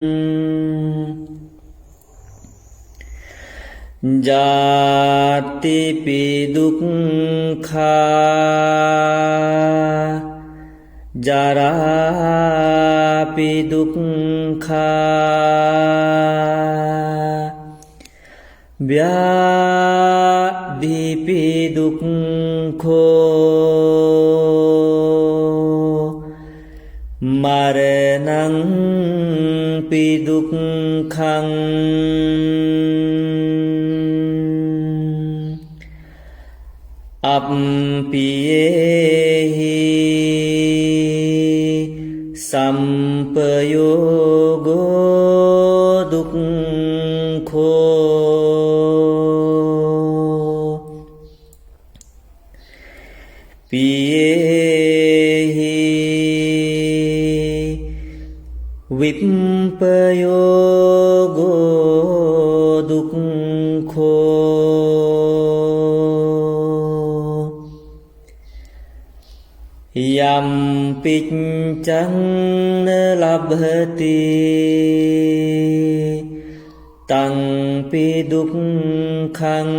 Jatipi dukkha Jarapi dukkha Vyadhipi dukkho Maranang pi dukkhang Appiyehi sampayogo dukkho Piyehi vipayogo dukkho Yam piccang labhati Tang pi dukkhang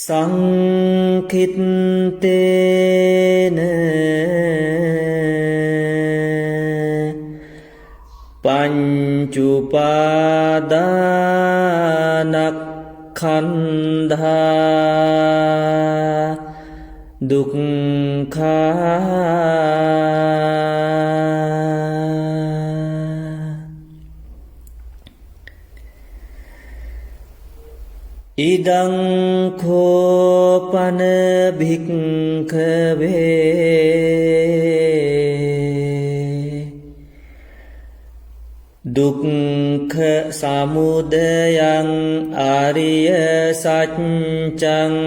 Saṅkhittena Pancupadanakkhandha dukkha Idang khopana bhikkhave Dukkha samudayang ariya saccang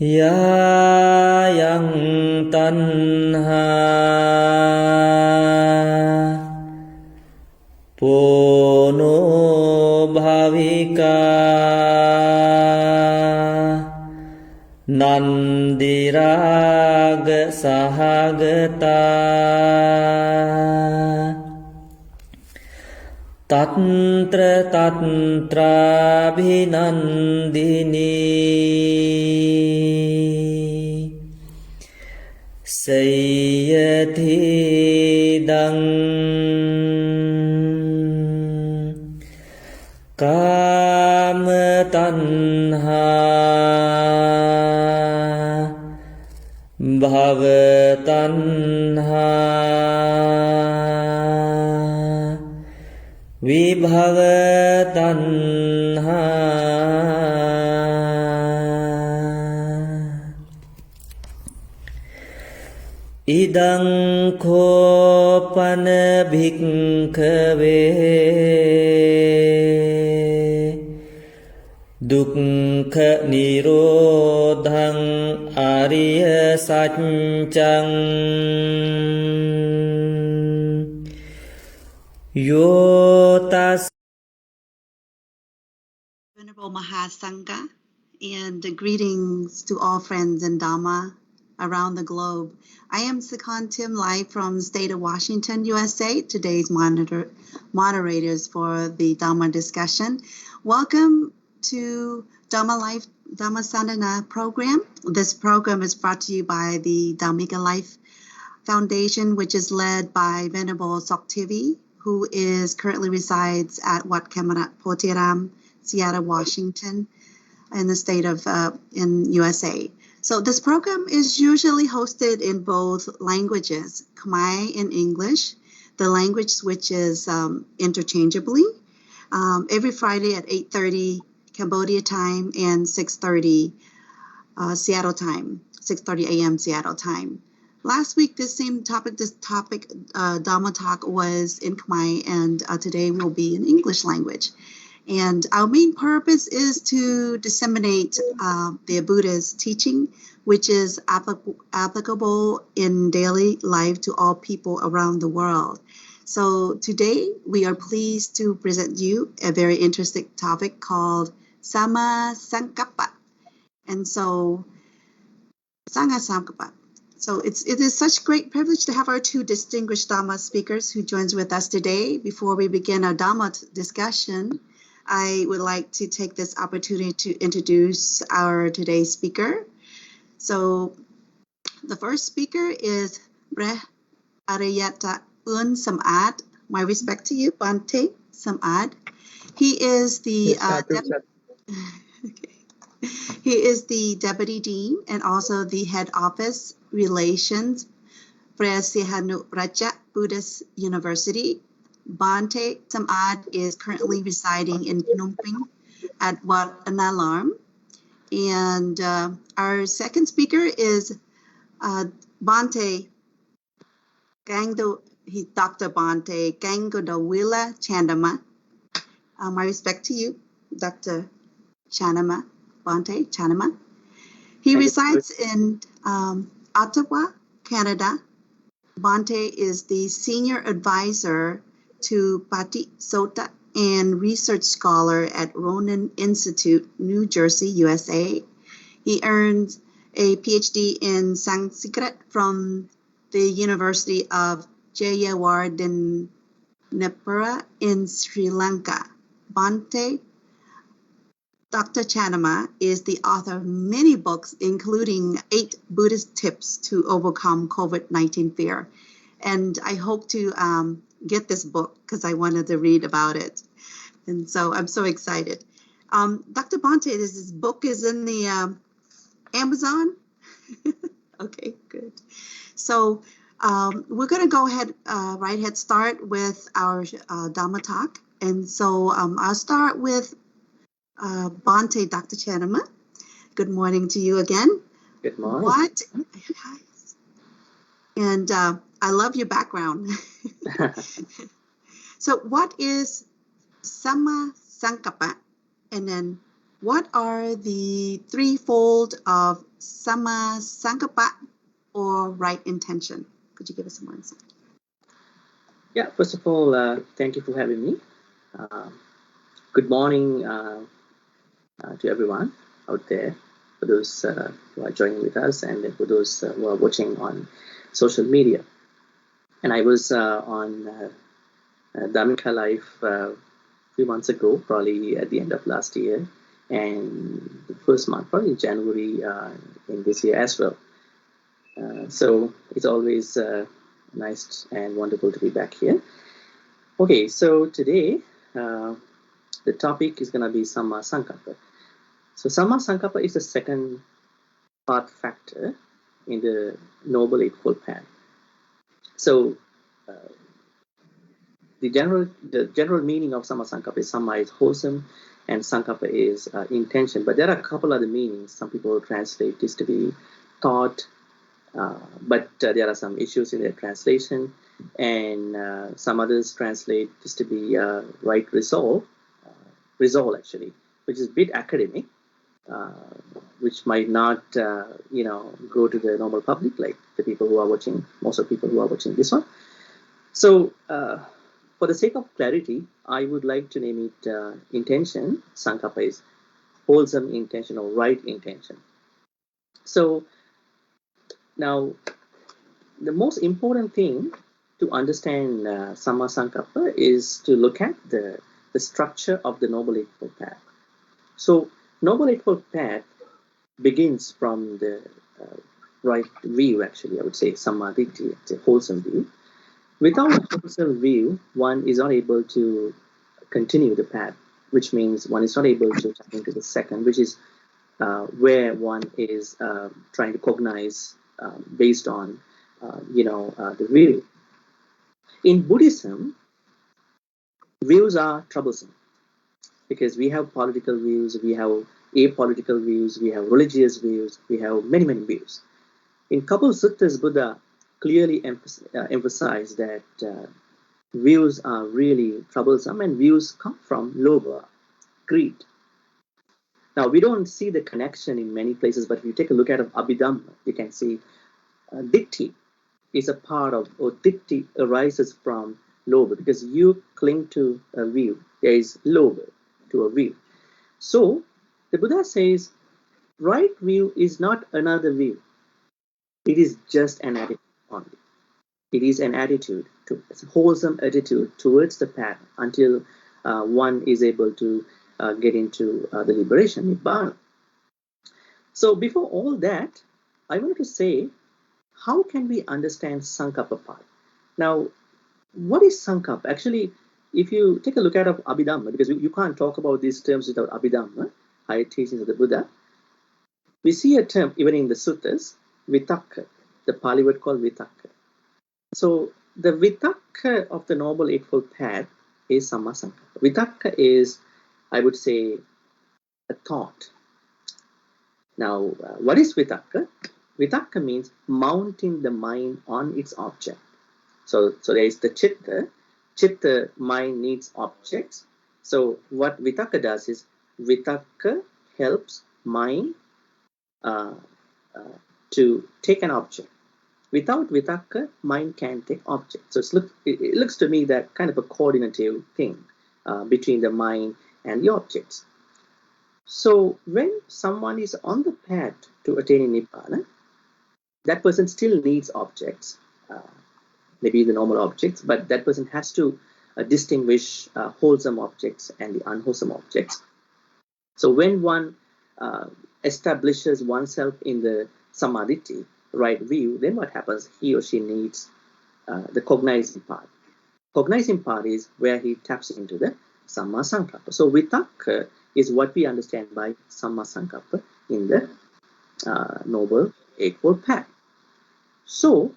Yayang tanha Pono bhavika Nandiraga sahagata Tantra tantra bhinandini Sayyatidang Kama tanha Bhava tanha Vibhava tanha Idang khopana bhikkhave Dukkha nirodhang ariya saccang Yotas Venerable Mahasangha, and greetings to all friends in Dhamma around the globe. I am Sakon Tim, live from the state of Washington, USA, today's moderators for the Dhamma discussion. Welcome to Dhamma Life Dhamma Sadhana program. This program is brought to you by the Dhammika Life Foundation, which is led by Venerable Soktivi, who currently resides at Wat Kamarat Potiram, Seattle, Washington, in the state of in USA. So this program is usually hosted in both languages, Khmer and English. The language switches interchangeably every Friday at 8:30 Cambodia time and 6:30 Seattle time, 6:30 a.m. Seattle time. Last week, this topic, Dhamma talk, was in Khmer, and today will be in English language. And our main purpose is to disseminate the Buddha's teaching, which is applicable in daily life to all people around the world. So today we are pleased to present you a very interesting topic called sammā saṅkappa. And so, saṅkappa. So it is such great privilege to have our two distinguished Dhamma speakers who joins with us today. Before we begin our Dhamma discussion, I would like to take this opportunity to introduce our today's speaker. So the first speaker is Breh Ariyata Un Samad. My respect to you, Bhante Samad. He is the He is the Deputy Dean and also the Head Office Relations for Sihanu Raja Buddhist University. Bhante Samad is currently residing in Phnom Penh at Wat Analarm. And our second speaker is Bhante Dr. Bhante Gangodawila Chandima. My respect to you, Dr. Chandima, Bhante Chandima. He resides in Ottawa, Canada. Bhante is the Senior Advisor to Pati Sota and Research Scholar at Ronan Institute, New Jersey, USA. He earned a PhD in Sanskrit from the University of Jayawardenepura in Sri Lanka. Bhante Dr. Chandima is the author of many books, including 8 Buddhist tips to overcome COVID-19 fear. And I hope to get this book because I wanted to read about it. And so I'm so excited. Dr. Bhante, this book is in the Amazon? Okay, good. So we're going to go ahead, right ahead, start with our Dhamma talk. And so I'll start with Bhante Dr. Chandima. Good morning to you again. Good morning. And I love your background. So what is sammā saṅkappa? And then what are the threefold of sammā saṅkappa or right intention? Could you give us some more insight? Yeah, first of all, thank you for having me. Good morning to everyone out there, for those who are joining with us and for those who are watching on social media. And I was on Dhammika Live a few months ago, probably at the end of last year, and the first month, probably January in this year as well. So it's always nice and wonderful to be back here. Okay, so today the topic is going to be sammā saṅkappa. So sammā saṅkappa is the second path factor in the Noble Eightfold Path. So the general meaning of sammā saṅkappa is sammā is wholesome and saṅkappa is intention. But there are a couple other meanings. Some people translate this to be thought, but there are some issues in their translation, and some others translate this to be right resolve actually, which is a bit academic, which might not go to the normal public, like the people who are watching, most of the people who are watching this one. So for the sake of clarity, I would like to name it intention. Saṅkappa is wholesome intention or right intention. So now, the most important thing to understand sammā saṅkappa is to look at the structure of the Noble Eightfold Path. So, Noble Eightfold Path begins from the right view, actually, I would say, sammā diṭṭhi, it's a wholesome view. Without a wholesome view, one is not able to continue the path, which means one is not able to tap into the second, which is where one is trying to cognize based on the view. In Buddhism, views are troublesome because we have political views, we have apolitical views, we have religious views, we have many views. In couple suttas, Buddha clearly emphasized that views are really troublesome, and views come from lobha, greed. Now, we don't see the connection in many places, but if you take a look at Abhidhamma, you can see diṭṭhi is a part of, or diṭṭhi arises from lobha, because you cling to a view. There is lobha to a view. So, the Buddha says, Right view is not another view. It is just an attitude only. It is an attitude, a wholesome attitude towards the path until one is able to get into the liberation, nibbana. So before all that, I wanted to say, how can we understand saṅkappa part? Now, what is saṅkappa? Actually, if you take a look at Abhidhamma, because you can't talk about these terms without Abhidhamma, higher teachings of the Buddha, we see a term even in the suttas, vitakka, the Pali word called vitakka. So the vitakka of the Noble Eightfold Path is sammā saṅkappa. Vitakka is, I would say, a thought. Now, what is vitakka? Vitakka means mounting the mind on its object. So there is the chitta. Chitta, mind needs objects. So what vitakka does is, vitakka helps mind uh, to take an object. Without vitakka, mind can't take object. So it looks to me that kind of a coordinative thing between the mind and the objects. So when someone is on the path to attaining nibbana, that person still needs objects, maybe the normal objects, but that person has to distinguish wholesome objects and the unwholesome objects. So when one establishes oneself in the samadhi, right view, then what happens? He or she needs the cognizing part. Cognizing part is where he taps into the sammā saṅkappa. So vitakka is what we understand by sammā saṅkappa in the Noble Eightfold Path. So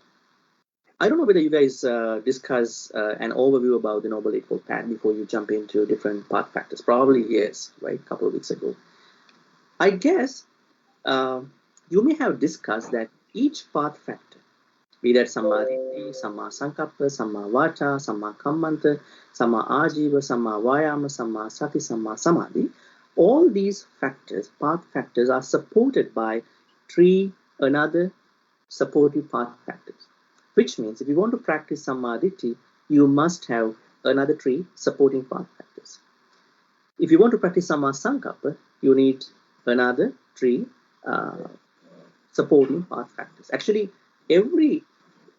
I don't know whether you guys discuss an overview about the Noble Eightfold Path before you jump into different path factors. Probably yes, right? A couple of weeks ago. I guess you may have discussed that each path factor, be that samadhi, sammā saṅkappa, sammā vāca, sammā kammanta, sammā ājiva, sammā vāyama, sammā sati, sammā samadhi, all these factors, path factors, are supported by three another supportive path factors. Which means if you want to practice samadhi, you must have another three supporting path factors. If you want to practice sammā saṅkappa, you need another three supporting path factors. Actually, every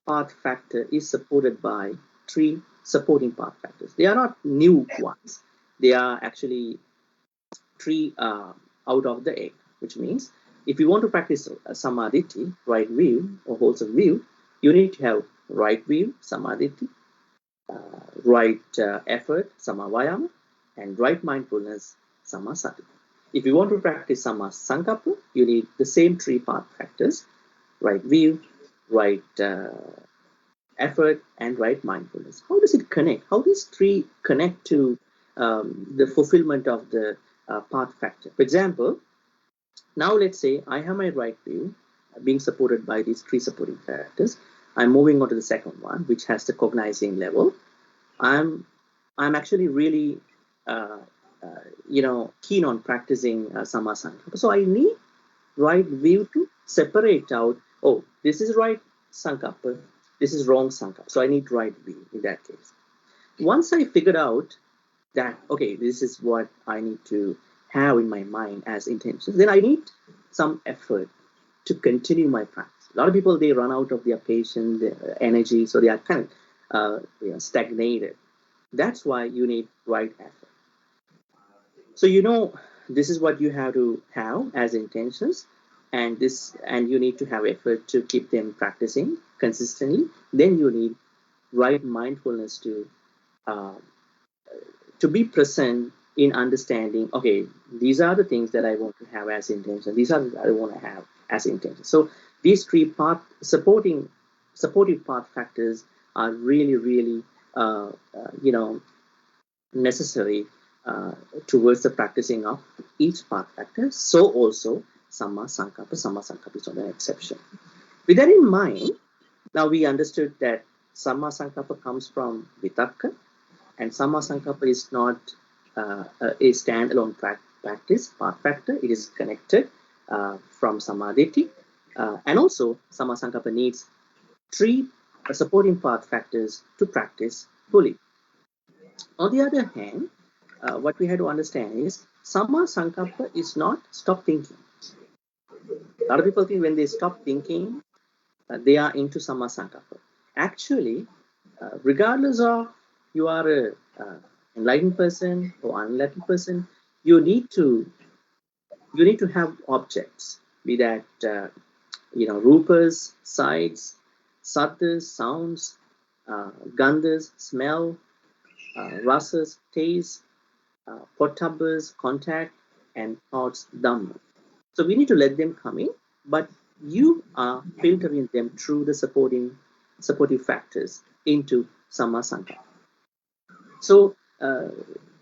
path factor is supported by three supporting path factors. They are not new ones. They are actually three out of the egg, which means if you want to practice samadhi, right view or wholesome view, you need to have right view, samadhi, right effort, sammā vāyama, and right mindfulness, sammā sati. If you want to practice sammā saṅkappa, you need the same three path factors: right view, right effort, and right mindfulness. How does it connect? How these three connect to the fulfillment of the path factor? For example, now let's say I have my right view being supported by these three supporting factors. I'm moving on to the second one, which has the cognizing level. I'm actually really keen on practicing sammā saṅkappa. So I need right view to separate out, oh, this is right saṅkappa, this is wrong saṅkappa. So I need right view in that case. Once I figured out that, okay, this is what I need to have in my mind as intentions, then I need some effort to continue my practice. A lot of people, they run out of their patience, their energy, so they are kind of stagnated. That's why you need right effort. So this is what you have to have as intentions, and you need to have effort to keep them practicing consistently. Then you need right mindfulness to be present in understanding, okay, these are the things that I want to have as intention. These are the I want to have as intention. So these three supportive path factors are really, really, necessary towards the practicing of each path factor. So also sammā saṅkappa. Sammā saṅkappa is not an exception. With that in mind, now we understood that sammā saṅkappa comes from vitakka, and sammā saṅkappa is not a standalone practice, path factor. It is connected from samadhi. And also, sammā saṅkappa needs three supporting path factors to practice fully. On the other hand, what we have to understand is sammā saṅkappa is not stop thinking. A lot of people think when they stop thinking, they are into sammā saṅkappa. Actually, regardless of you are a enlightened person or unenlightened person, you need to have objects, be that rupas, sights, sattas, sounds, gandhas, smell, rasas, taste, pottabhas, contact, and thoughts, dhamma. So we need to let them come in, but you are filtering them through the supportive factors into sammā saṅkappa. So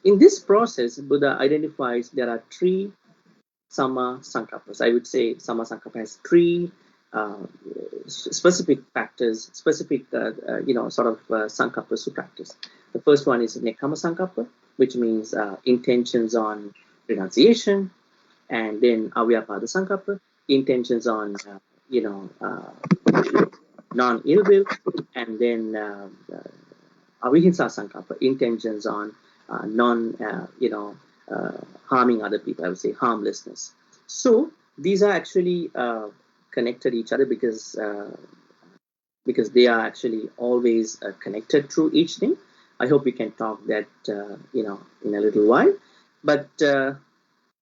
in this process, Buddha identifies there are three sammā saṅkappas. I would say sammā saṅkappa has three specific factors, specific saṅkappas to practice. The first one is nekkhamma saṅkappa, which means intentions on renunciation, and then avyapada saṅkappa, intentions on non-ill will, and then avihimsa saṅkappa, intentions on harming other people. I would say harmlessness. So these are actually connected each other because they are actually always connected through each thing. I hope we can talk that in a little while. But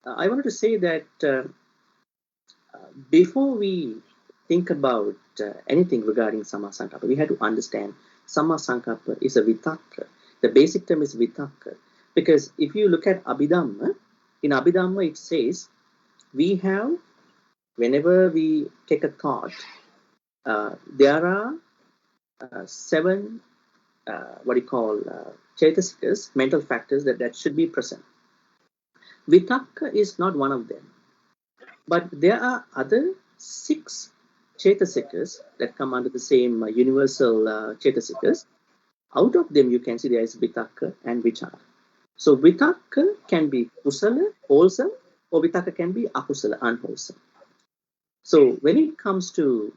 I wanted to say that before we think about anything regarding sammā saṅkappa, we have to understand sammā saṅkappa is a vitakka. The basic term is vitakka, because if you look at Abhidhamma, in Abhidhamma it says we have, whenever we take a thought, there are 7 chaitasikas, mental factors that should be present. Vitakka is not one of them, but there are other 6 chaitasikas that come under the same universal chaitasikas. Out of them you can see there is vitakka and vichara. So vitakka can be kusala, wholesome, or vitakka can be akusala, unwholesome. So when it comes to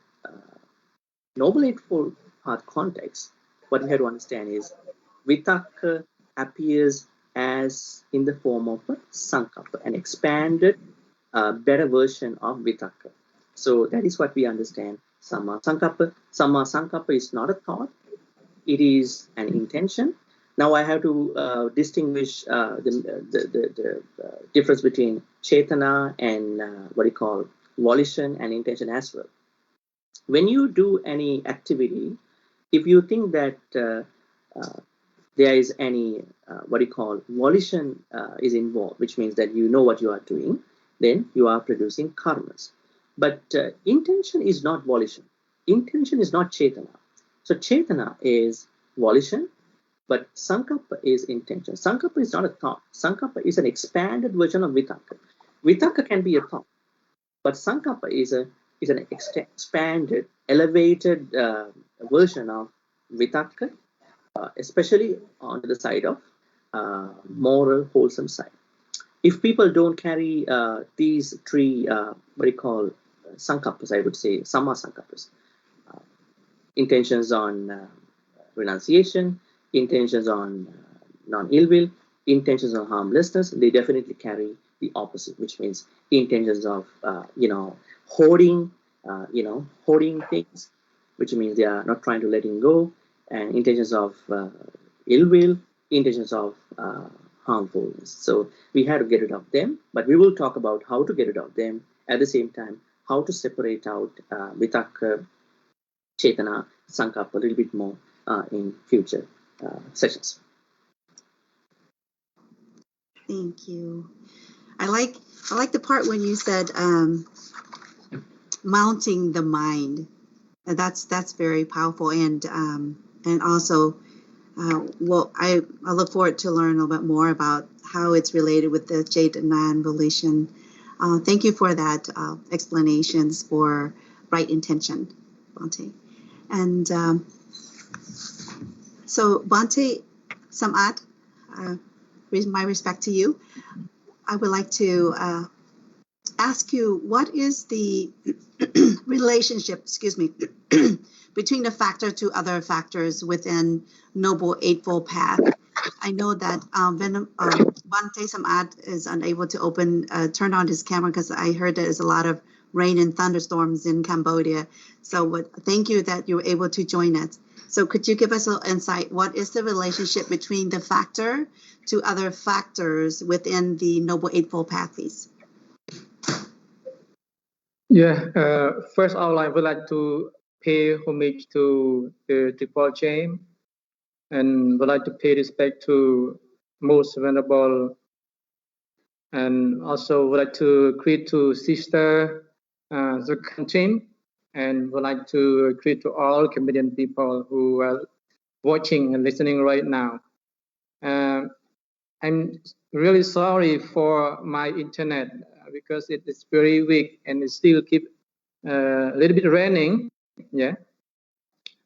Noble Eightfold Path context, what we have to understand is vitakka appears as in the form of a saṅkappa, an expanded, better version of vitakka. So that is what we understand sammā saṅkappa. Sammā saṅkappa is not a thought; it is an intention. Now I have to distinguish the difference between cetana and volition and intention as well. When you do any activity, if you think that there is any volition is involved, which means that you know what you are doing, then you are producing karmas. But intention is not volition. Intention is not cetana. So cetana is volition, but saṅkappa is intention. Saṅkappa is not a thought. Saṅkappa is an expanded version of vitakka. Vitakka can be a thought, but saṅkappa is an expanded, elevated version of vitakka, especially on the side of moral, wholesome side. If people don't carry these 3 saṅkappas, I would say sammā saṅkappas, intentions on renunciation, intentions on non-ill will, intentions on harmlessness, they definitely carry the opposite, which means intentions of hoarding things, which means they are not trying to letting go, and intentions of ill will, intentions of harmfulness. So we have to get rid of them, but we will talk about how to get rid of them. At the same time, how to separate out vitakka, cetana, saṅkappa a little bit more in future sessions. Thank you. I like the part when you said mounting the mind. That's very powerful, and also I look forward to learn a little bit more about how it's related with the cetana and volition. Thank you for that explanations for right intention, Bhante. And so Bhante Samad, my respect to you. I would like to ask you, what is the relationship, between the factor to other factors within Noble Eightfold Path? I know that Bhante Samad is unable to turn on his camera because I heard there's a lot of rain and thunderstorms in Cambodia. So thank you that you were able to join us. So could you give us a little insight? What is the relationship between the factor to other factors within the Noble Eightfold Path, please? Yeah, first all, I would like to pay homage to the Triple Chain and would like to pay respect to most venerable, and also would like to greet to Sister Zakantim, and would like to greet to all Cambodian people who are watching and listening right now. I'm really sorry for my internet because it is very weak and it still keep a little bit raining. Yeah,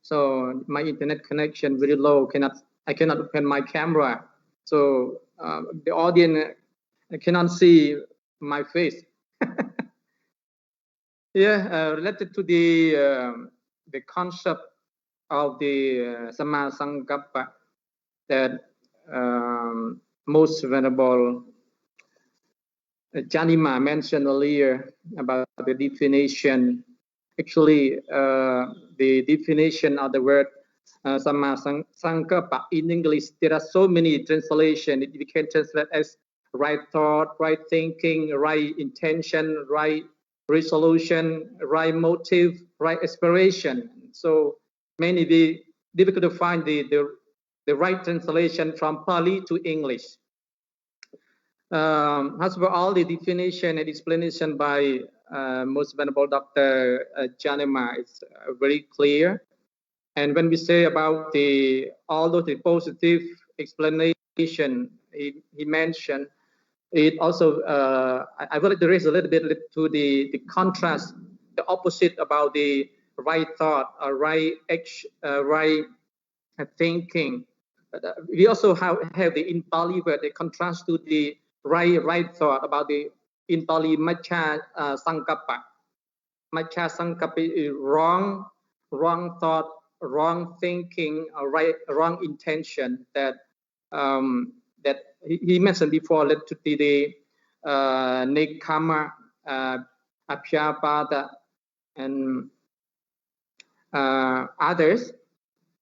so my internet connection very low. I cannot open my camera, so the audience cannot see my face. Yeah, related to the concept of the sammā saṅkappa that most venerable Chandima mentioned earlier about the definition. Actually, the definition of the word sammā saṅkappa in English, there are so many translations. We can translate as right thought, right thinking, right intention, right resolution, right motive, right aspiration. So many be difficult to find the right translation from Pali to English. As for all the definition and explanation by most venerable Dr. Chandima, is very clear. And when we say about all of the positive explanation he mentioned, it also I would like to raise a little bit to the contrast, the opposite about the right thought or right thinking. But, we also have the in Pali word, the contrast to the right thought about the in Pali Metta saṅkappa. Metta saṅkappa is wrong thought, wrong thinking, or wrong intention that that he mentioned before led to the nekkhamma, abhyapada, and others.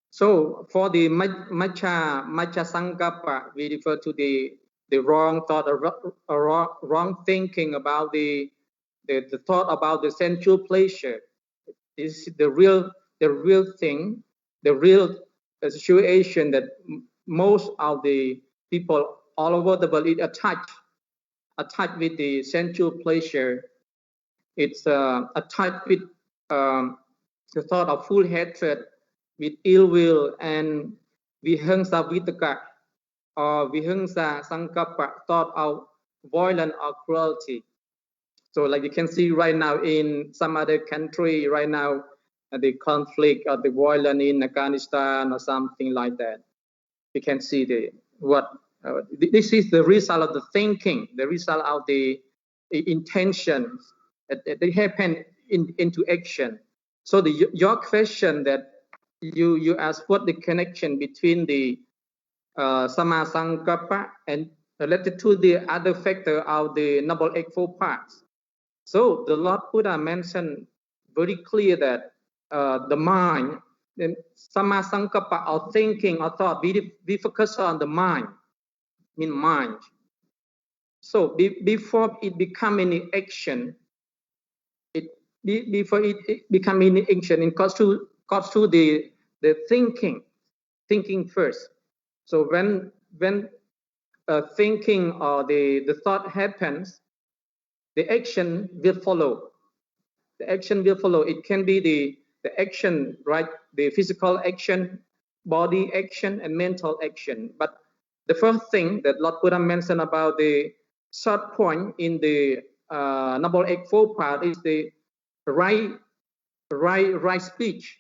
So for the Metta saṅkappa, we refer to the wrong thought or wrong thinking about the thought about the sensual pleasure. This is the real thing, the real situation that most of the people all over the world is attached with the sensual pleasure. It's attached with the thought of full hatred, with ill will, and vihangsa vitaka or vihangsa saṅkappa, thought of violence or cruelty. So like you can see right now in some other country right now, the conflict or the violence in Afghanistan or something like that. You can see this is the result of the thinking, the result of the intentions that they happen into action. So your question that you asked, what the connection between the sammā saṅkappa and related to the other factor of the Noble Eightfold Path. So the Lord Buddha mentioned very clear that the mind, then sammā saṅkappa, or thinking or thought, we focus on the mind, mind. So before it become any action, before it become any action, it goes to the thinking first. So when thinking or the thought happens, the action will follow. The action will follow. It can be the action, right? The physical action, body action, and mental action. But the first thing that Lord Buddha mentioned about the third point in the Noble Eightfold Path is the right speech.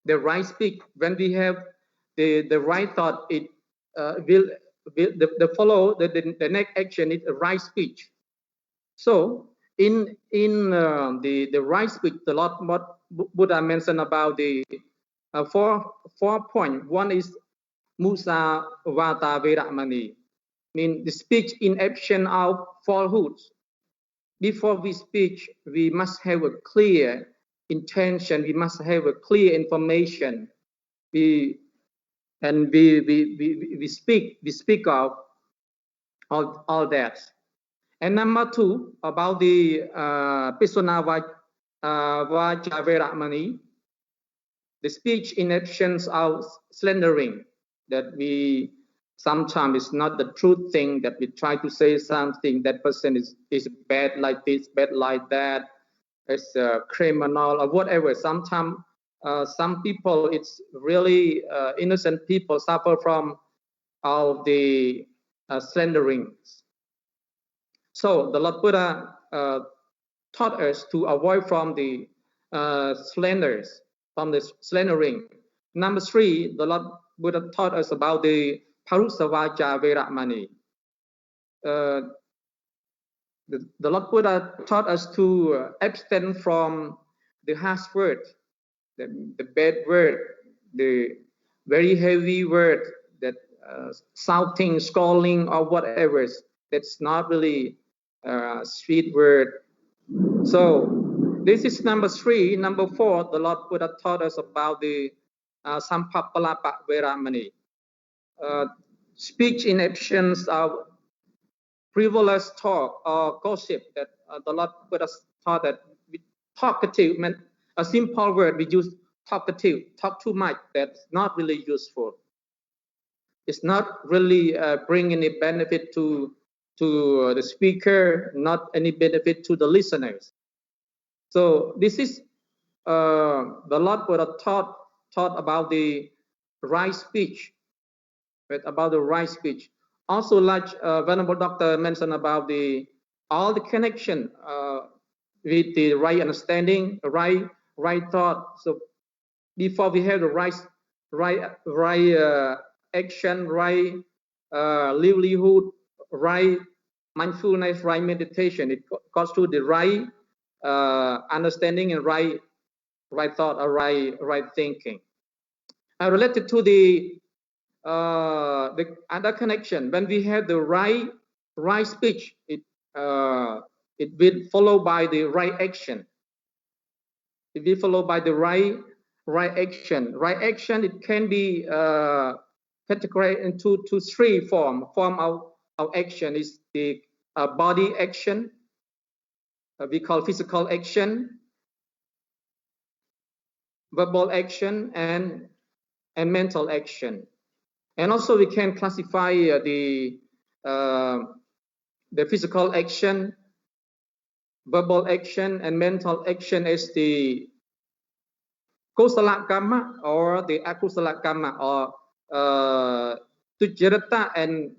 The right speech. When we have the right thought, it will follow the next action is the right speech. So in the right speech, the Lord Buddha mentioned about the 4 points. One is musa vata veramani, mean the speech in action of falsehoods. before we speak, we must have a clear intention. We must have a clear information. We speak of all that. And number two, about the Pisona Vaja Veramani, the speech in actions are slandering, that we sometimes it's not the true thing, that we try to say something, that person is bad like this, bad like that, it's a criminal or whatever. Sometimes some people, it's really innocent people suffer from all the slanderings. So the Lord Buddha taught us to avoid from the slanders, from the slandering. Number three, the Lord Buddha taught us about the Parusavaja Veramani. The Lord Buddha taught us to abstain from the harsh word, the bad word, the very heavy word, that shouting, scolding, or whatever. That's not really sweet word. So this is number three. Number four, the Lord Buddha taught us about the sammā veramani. Speech in actions of frivolous talk or gossip, that the Lord Buddha taught that talkative meant a simple word. We use talkative, talk too much. That's not really useful. It's not really bring any benefit to the speaker, not any benefit to the listeners. So this is the Lord Buddha taught about the right speech, right? About the right speech. Also, like Venerable Doctor mentioned about all the connection with the right understanding, right thought. So before we have the right action, right livelihood, right mindfulness, right meditation, it goes to the right understanding and right thought or right thinking. Related to the other connection, when we have the right speech, it will follow by the right action. It will follow by the right action. Right action, it can be categorized into three forms. Form of action is the body action, we call physical action, verbal action, and mental action. And also we can classify the physical action, verbal action, and mental action as the kusala karma or the akusala karma, or sujirata and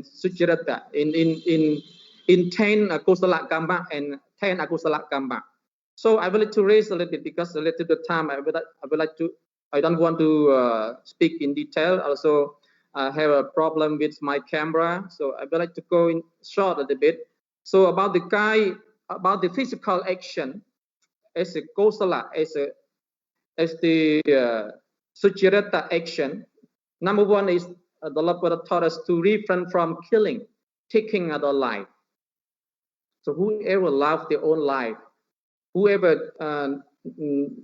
sujirata in 10 kusala karma and 10 akusala karma. So I would like to raise a little bit, because related to the time, I would like to, I don't want to speak in detail. Also, I have a problem with my camera, so I would like to go in short a little bit. So about the physical action as a kosala, as the suchirata action. Number one is the Lord Buddha taught us to refrain from killing, taking other life. So whoever loves their own life, whoever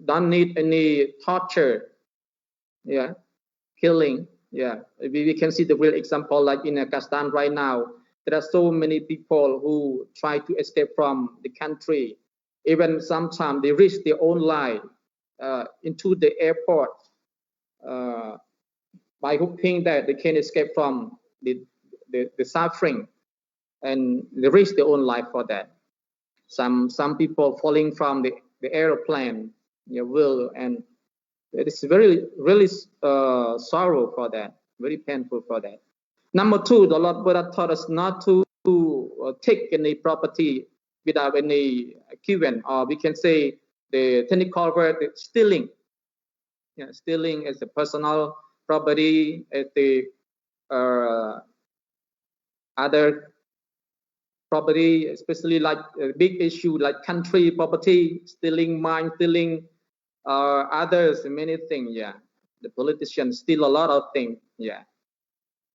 don't need any torture, yeah, killing, yeah. We can see the real example, like in Kazakhstan right now. There are so many people who try to escape from the country. Even sometimes they risk their own life into the airport by hoping that they can escape from the suffering, and they risk their own life for that. Some people falling from the aeroplane, will, and it is really sorrow for that, very painful for that. Number two, the Lord Buddha taught us not to take any property without any given, or we can say the technical word stealing. Yeah, stealing as a personal property, as the other property, especially like a big issue like country property, stealing mine, stealing others, many things. Yeah, the politicians steal a lot of things. Yeah,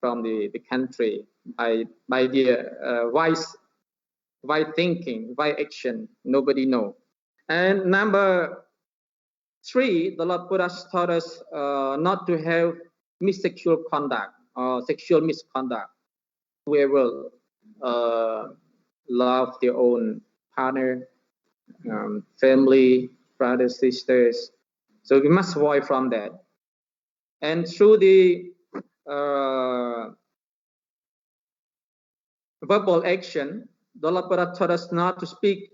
from the country by the wise right thinking, right action. Nobody know. And number 3, the Lord Buddha taught us not to have sexual conduct or sexual misconduct. Whoever love their own partner, family, brothers, sisters. So we must avoid from that. And through the verbal action, the Lord Buddha taught us not to speak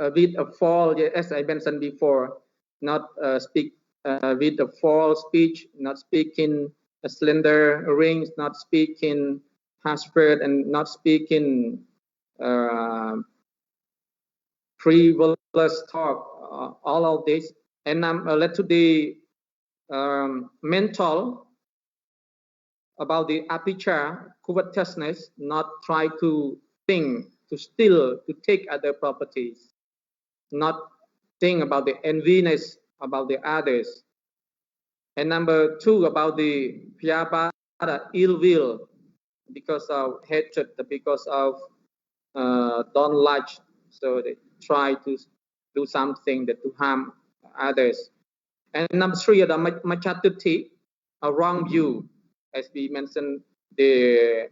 with a false, as I mentioned before, not speak with a false speech, not speaking slender rings, not speaking harsh word, and not speaking frivolous talk. All of this, and led to the mental about the apicca, covetousness, not try to think, to steal, to take other properties, not think about the enviness about the others. And number 2, about the pyabhada, ill will, because of hatred, because of don't like, so they try to do something that to harm others. And number 3, the machatuti, a wrong view, as we mentioned the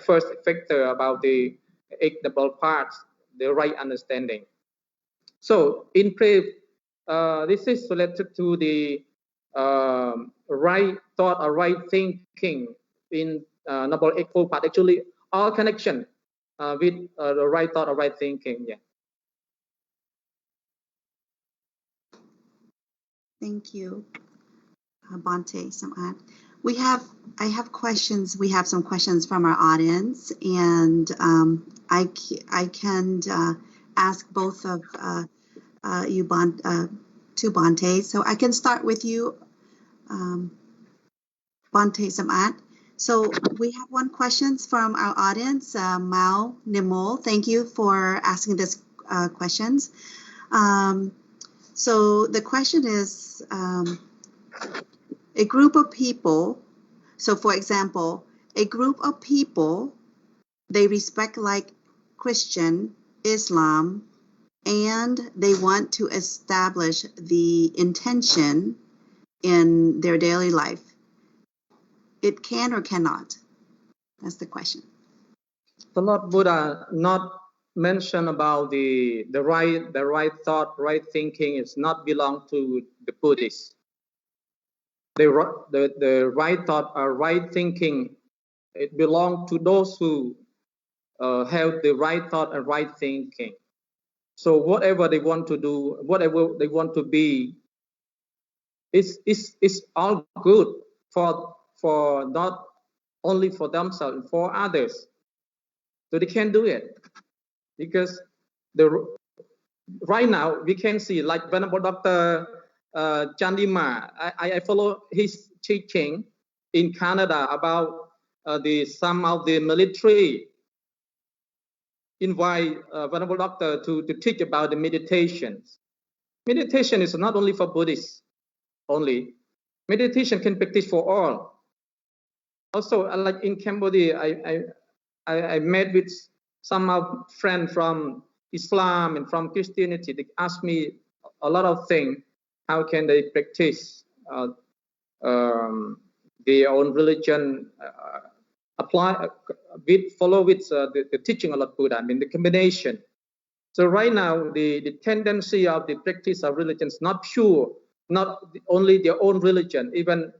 first factor about the ignorable parts, the right understanding. So in brief, this is related to the right thought or right thinking in Noble Eightfold Path. Actually, all connection with the right thought or right thinking. Yeah. Thank you, Bhante, sammā. I have questions. We have some questions from our audience, and I can ask both of you, to Bhante. So I can start with you, Bhante, sammā. So we have one question from our audience, Mao Nimol. Thank you for asking this questions. So the question is, a group of people, so for example, a group of people, they respect like Christian, Islam, and they want to establish the intention in their daily life. It can or cannot? That's the question. The Lord Buddha not mention about the right thought, right thinking is not belong to the Buddhists. The right thought or right thinking, it belongs to those who have the right thought and right thinking. So whatever they want to do, whatever they want to be, is all good for not only for themselves, for others. So they can do it because right now we can see like Venerable Dr. Chandima. I follow his teaching in Canada about some of the military invite Venerable Doctor to teach about the meditations. Meditation is not only for Buddhists only. Meditation can practice for all. Also, like in Cambodia, I met with some of friends from Islam and from Christianity. They asked me a lot of things. How can they practice their own religion? Follow the teaching of Lord Buddha. I mean the combination. So right now the tendency of the practice of religion is not pure, not only their own religion. Even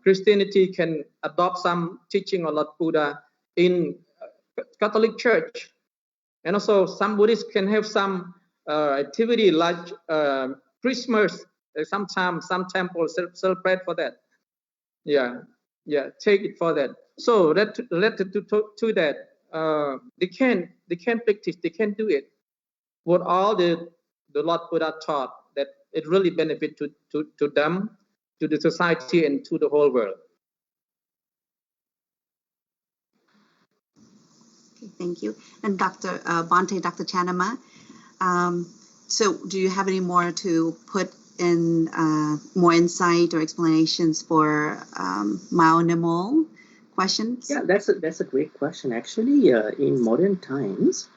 Christianity can adopt some teaching of Lord Buddha in Catholic Church, and also some Buddhists can have some activity like Christmas. Sometimes some temples celebrate for that. Yeah, take it for that. So related to that, they can practice, they can do it. What all the Lord Buddha taught, that it really benefit to them, to the society, and to the whole world. Okay, thank you. And Dr. Bhante, Dr. Chandima, so do you have any more to put in more insight or explanations for Mao Nimol questions? Yeah, that's a great question. Actually, in modern times,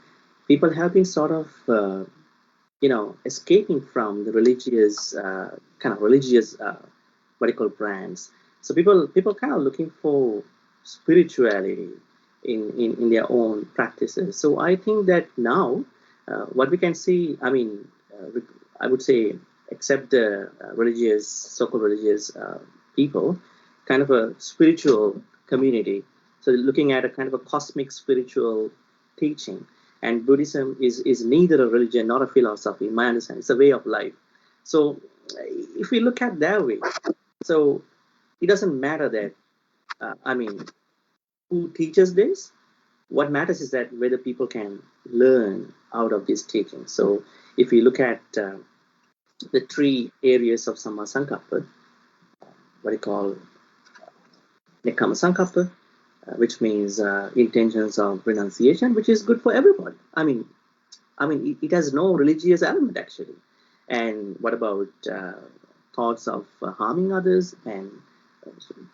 people have been sort of escaping from the religious kind of religious what you call brands. So people kind of looking for spirituality in their own practices. So I think that now what we can see, I would say, except the religious, so-called religious people, kind of a spiritual community. So looking at a kind of a cosmic spiritual teaching. And Buddhism is neither a religion nor a philosophy, in my understanding. It's a way of life. So if we look at that way, so it doesn't matter that, who teaches this. What matters is that whether people can learn out of this teaching. So if we look at the three areas of sammā saṅkappa, what we call nekkhamma saṅkappa, which means intentions of renunciation, which is good for everybody. It has no religious element actually. And what about thoughts of harming others and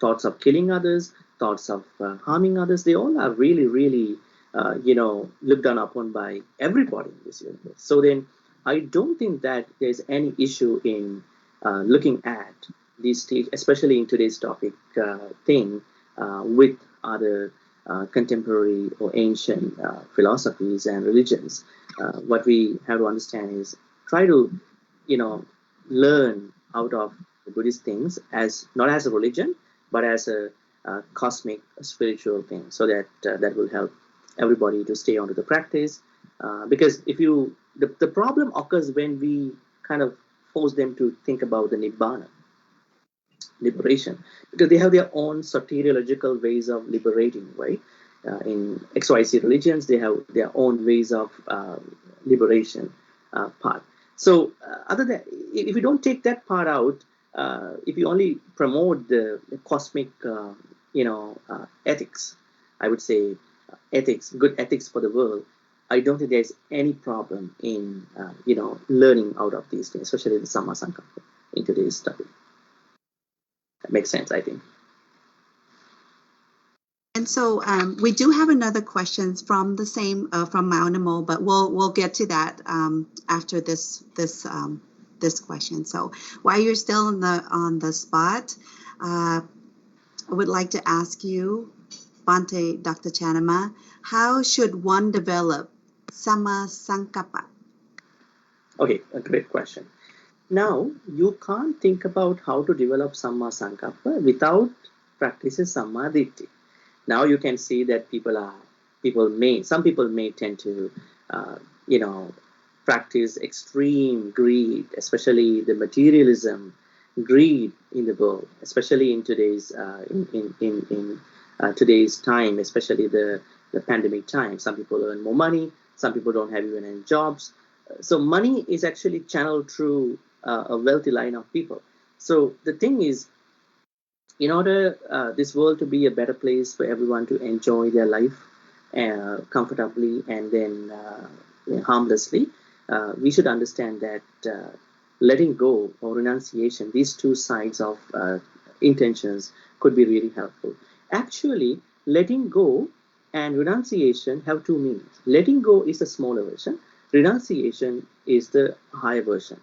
thoughts of killing others, thoughts of harming others? They all are really, really, looked down upon by everybody in this universe. So then, I don't think that there's any issue in looking at these stage, especially in today's topic thing, with other contemporary or ancient philosophies and religions. What we have to understand is try to, learn out of the Buddhist things as not as a religion, but as a cosmic spiritual thing, so that that will help everybody to stay onto the practice. Because if you, the problem occurs when we kind of force them to think about the nibbana, liberation, because they have their own soteriological ways of liberating, right? In XYZ religions, they have their own ways of liberation part. So other than, if you don't take that part out, if you only promote the cosmic, ethics, I would say ethics, good ethics for the world, I don't think there's any problem in, learning out of these things, especially the sammā saṅkappa in today's study. That makes sense, I think. And so we do have another question from the same from Maunamo, but we'll get to that after this question. So while you're still on the spot, I would like to ask you, Bhante Dr. Chandima, how should one develop sammā saṅkappa? Okay, a great question. Now, you can't think about how to develop sammā saṅkappa without practicing sammā diṭṭhi. Now you can see that some people may tend to, practice extreme greed, especially the materialism, greed in the world, especially in today's today's time, especially the pandemic time. Some people earn more money, some people don't have even any jobs. So money is actually channeled through a wealthy line of people. So the thing is, in order this world to be a better place for everyone to enjoy their life comfortably and then harmlessly, we should understand that letting go or renunciation, these two sides of intentions, could be really helpful. Actually, letting go and renunciation have two meanings. Letting go is the smaller version. Renunciation is the higher version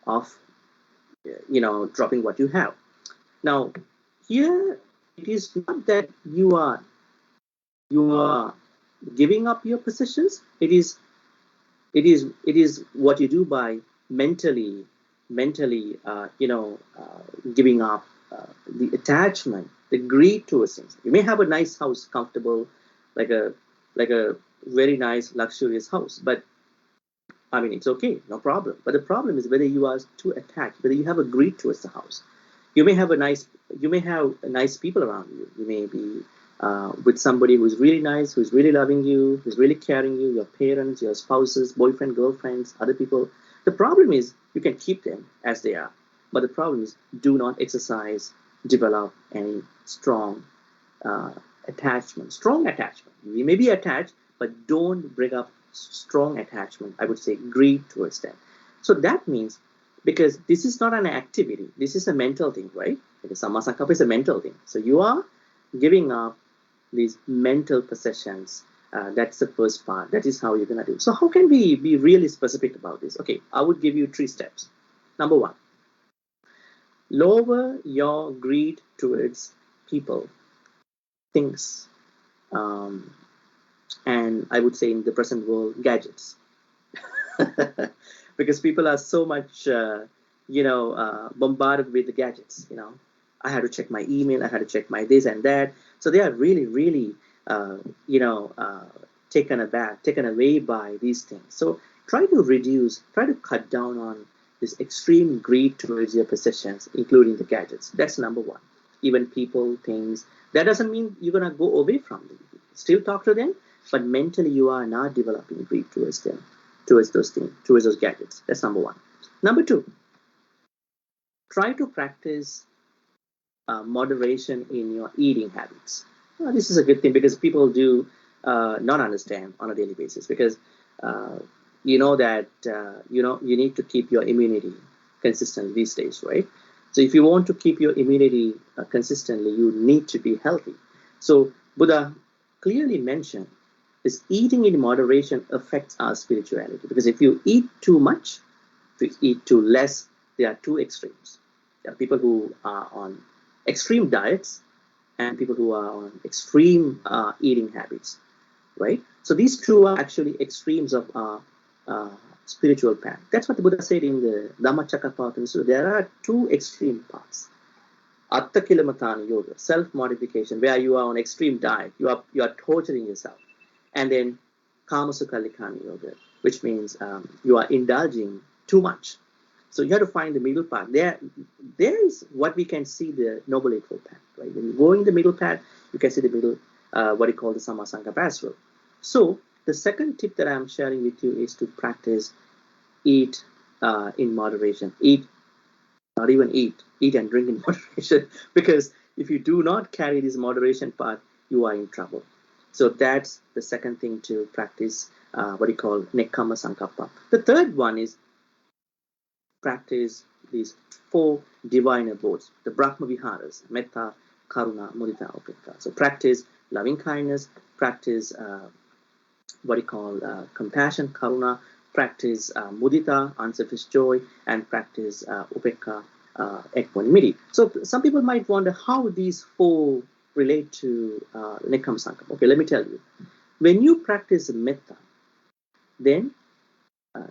of dropping what you have. Now, here it is not that you are giving up your possessions. It is what you do by mentally giving up the attachment, the greed towards things. You may have a nice house, comfortable, like a very nice luxurious house, but it's okay, no problem. But the problem is whether you are too attached, whether you have a greed towards the house. You may have nice people around you. You may be with somebody who's really nice, who's really loving you, who's really caring you, your parents, your spouses, boyfriend, girlfriends, other people. The problem is you can keep them as they are. But the problem is do not develop any strong attachment. Strong attachment. We may be attached, but don't bring up strong attachment. I would say greed towards them. So that means, because this is not an activity, this is a mental thing, right? Because sammā saṅkappa is a mental thing. So you are giving up these mental possessions That's the first part. That is how you're going to do. So how can we be really specific about this? Okay, I would give you 3 steps. Number 1, lower your greed towards people, things, and I would say in the present world, gadgets. Because people are so much, bombarded with the gadgets. I had to check my email, I had to check my this and that. So they are really, really, taken away by these things. So try to cut down on this extreme greed towards your possessions, including the gadgets. That's number 1. Even people, things. That doesn't mean you're gonna go away from them. Still talk to them, but mentally you are not developing greed towards them, towards those things, towards those gadgets. That's number 1. Number 2, try to practice moderation in your eating habits. This is a good thing because people do not understand on a daily basis, because you know that you need to keep your immunity consistent these days, right? So if you want to keep your immunity consistently, you need to be healthy. So Buddha clearly mentioned this: eating in moderation affects our spirituality, because if you eat too much, if you eat too less, there are 2 extremes. There are people who are on extreme diets and people who are on extreme eating habits, right? So these 2 are actually extremes of our spiritual path. That's what the Buddha said in the Dhammika. So there are 2 extreme paths. Atta Kilamatana yoga, self-modification, where you are on extreme diet, you are torturing yourself. And then Kamasukhalikana yoga, which means you are indulging too much. So you have to find the middle path. There is what we can see, the Noble Eightfold Path, right? When you go in the middle path, you can see the middle, what you call the sammā saṅkappa as well. So the second tip that I'm sharing with you is to practice eat in moderation. Not even eat and drink in moderation, because if you do not carry this moderation path, you are in trouble. So that's the second thing to practice, what you call nekkhamma saṅkappa. The third one is practice these 4 divine abodes, the Brahma Viharas: Metta, Karuna, Mudita, Upekkha. So practice loving kindness, practice what you call compassion, Karuna, practice Mudita, unselfish joy, and practice Upekkha, equanimity. So some people might wonder how these 4 relate to nekkhamma saṅkappa. Okay, let me tell you. When you practice Metta, then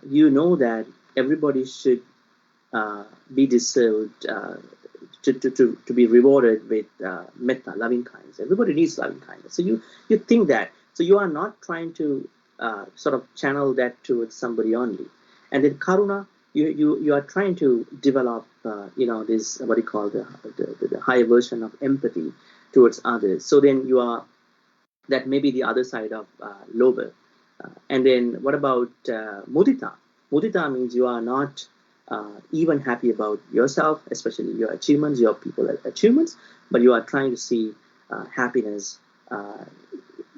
you know that everybody should be deserved to be rewarded with metta, loving kindness. Everybody needs loving kindness. So you think that. So you are not trying to sort of channel that towards somebody only. And then karuna, you are trying to develop this, what you call the higher version of empathy towards others. So then you are, that may be the other side of lobha. And then what about mudita? Mudita means you are not even happy about yourself, especially your achievements, your people achievements, but you are trying to see happiness.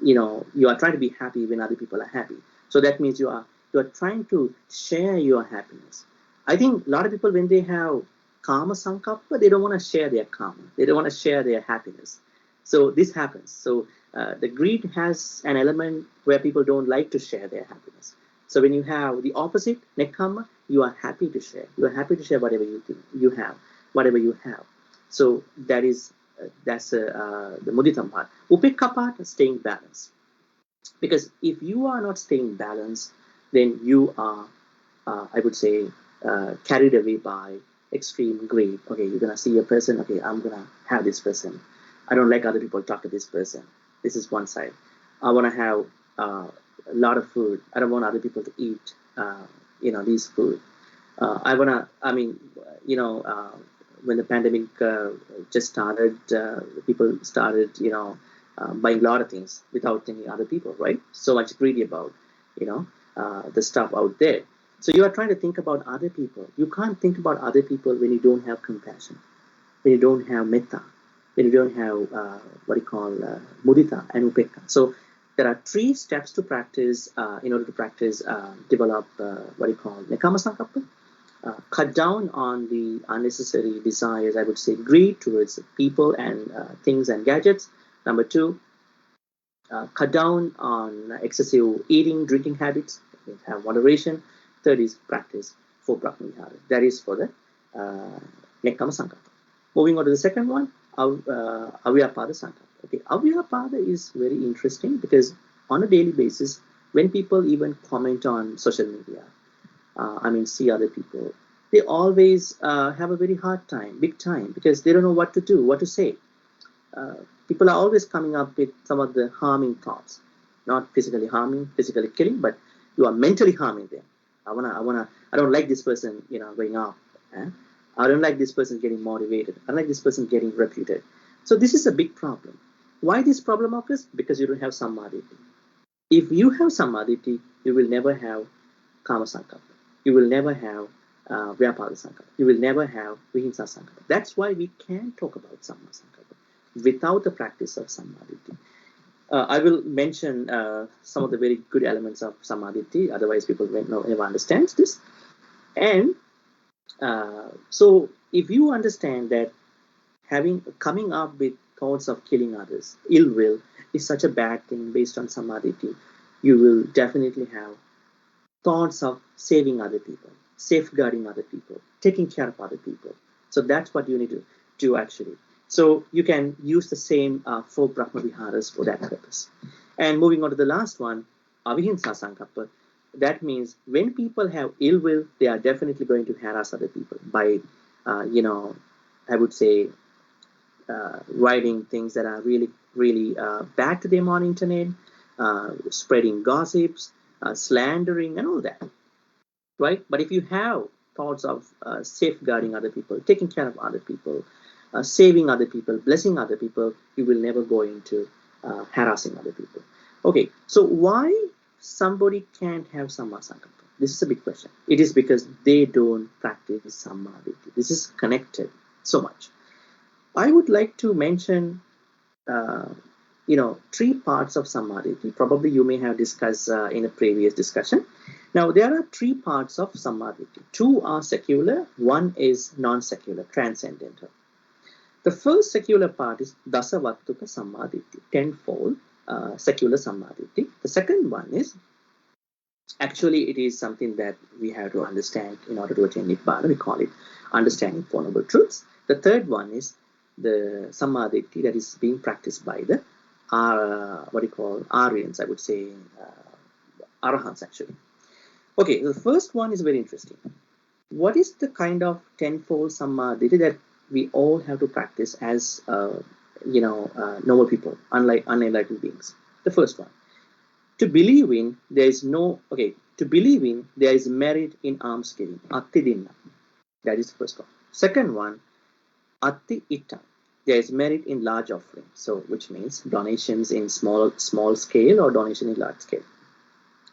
You are trying to be happy when other people are happy. So that means you are trying to share your happiness. I think a lot of people, when they have kama saṅkappa, they don't want to share their kama. They don't want to share their happiness. So this happens. So the greed has an element where people don't like to share their happiness. So when you have the opposite, nekkhamma, you are happy to share. You are happy to share whatever you think you have, whatever you have. So that's the mudita part. Upekkha part, staying balanced. Because if you are not staying balanced, then you are, I would say, carried away by extreme greed. Okay, you're gonna see a person. Okay, I'm gonna have this person. I don't like other people talk to this person. This is one side. I want to have a lot of food. I don't want other people to eat, these food. When the pandemic just started, people started, buying a lot of things without thinking other people, right? So much greedy about, the stuff out there. So you are trying to think about other people. You can't think about other people when you don't have compassion, when you don't have metta, when you don't have what you call mudita and upekkha. So there are 3 steps to practice in order to practice, develop what you call nekkhamma saṅkappa. Cut down on the unnecessary desires, I would say greed towards people and things and gadgets. Number 2, cut down on excessive eating, drinking habits, have moderation. Third is practice for Brahmavihara. That is for the Nekkama Saṅkappa. Moving on to the second one, Avyapada Saṅkappa. Okay, Avyapada is very interesting because on a daily basis, when people even comment on social media, see other people, they always have a very hard time, big time, because they don't know what to do, what to say. People are always coming up with some of the harming thoughts, not physically harming, physically killing, but you are mentally harming them. I don't like this person, going up. I don't like this person getting motivated. I don't like this person getting reputed. So this is a big problem. Why this problem occurs? Because you don't have sammāditi. If you have sammāditi, you will never have kama saṅkappa. You will never have vyapada saṅkappa. You will never have vihimsa saṅkappa. That's why we can't talk about sammā saṅkappa without the practice of sammāditi. I will mention some of the very good elements of sammāditi. Otherwise, people never understand this. And so, if you understand that coming up with thoughts of killing others, ill will, is such a bad thing based on sammāditi, you will definitely have thoughts of saving other people, safeguarding other people, taking care of other people. So that's what you need to do actually. So you can use the same 4 Brahmaviharas for that purpose. And moving on to the last one, Avihimsa Saṅkappa. That means when people have ill will, they are definitely going to harass other people by, I would say, writing things that are really, really bad to them on internet, spreading gossips, slandering, and all that, right? But if you have thoughts of safeguarding other people, taking care of other people, saving other people, blessing other people, you will never go into harassing other people. Okay, so why somebody can't have sammā saṅkappa? This is a big question. It is because they don't practice sammāditi. This is connected so much. I would like to mention 3 parts of sammāditi. Probably you may have discussed in a previous discussion. Now, there are 3 parts of sammāditi. 2 are secular, 1 is non-secular, transcendental. The first secular part is dasavattuka sammāditi, 10-fold secular sammāditi. The second one is, actually it is something that we have to understand in order to attain Nibbana. We call it understanding Four Noble Truths. The third one is the sammāditi that is being practiced by the Aryans, I would say, Arahants actually. Okay, the first one is very interesting. What is the kind of 10-fold sammāditi that we all have to practice as normal people, unenlightened beings? The first one, to believe in there is merit in alms giving, atti dinna. That is the first one. Second one, atti itta. There is merit in large offering, so which means donations in small scale or donation in large scale.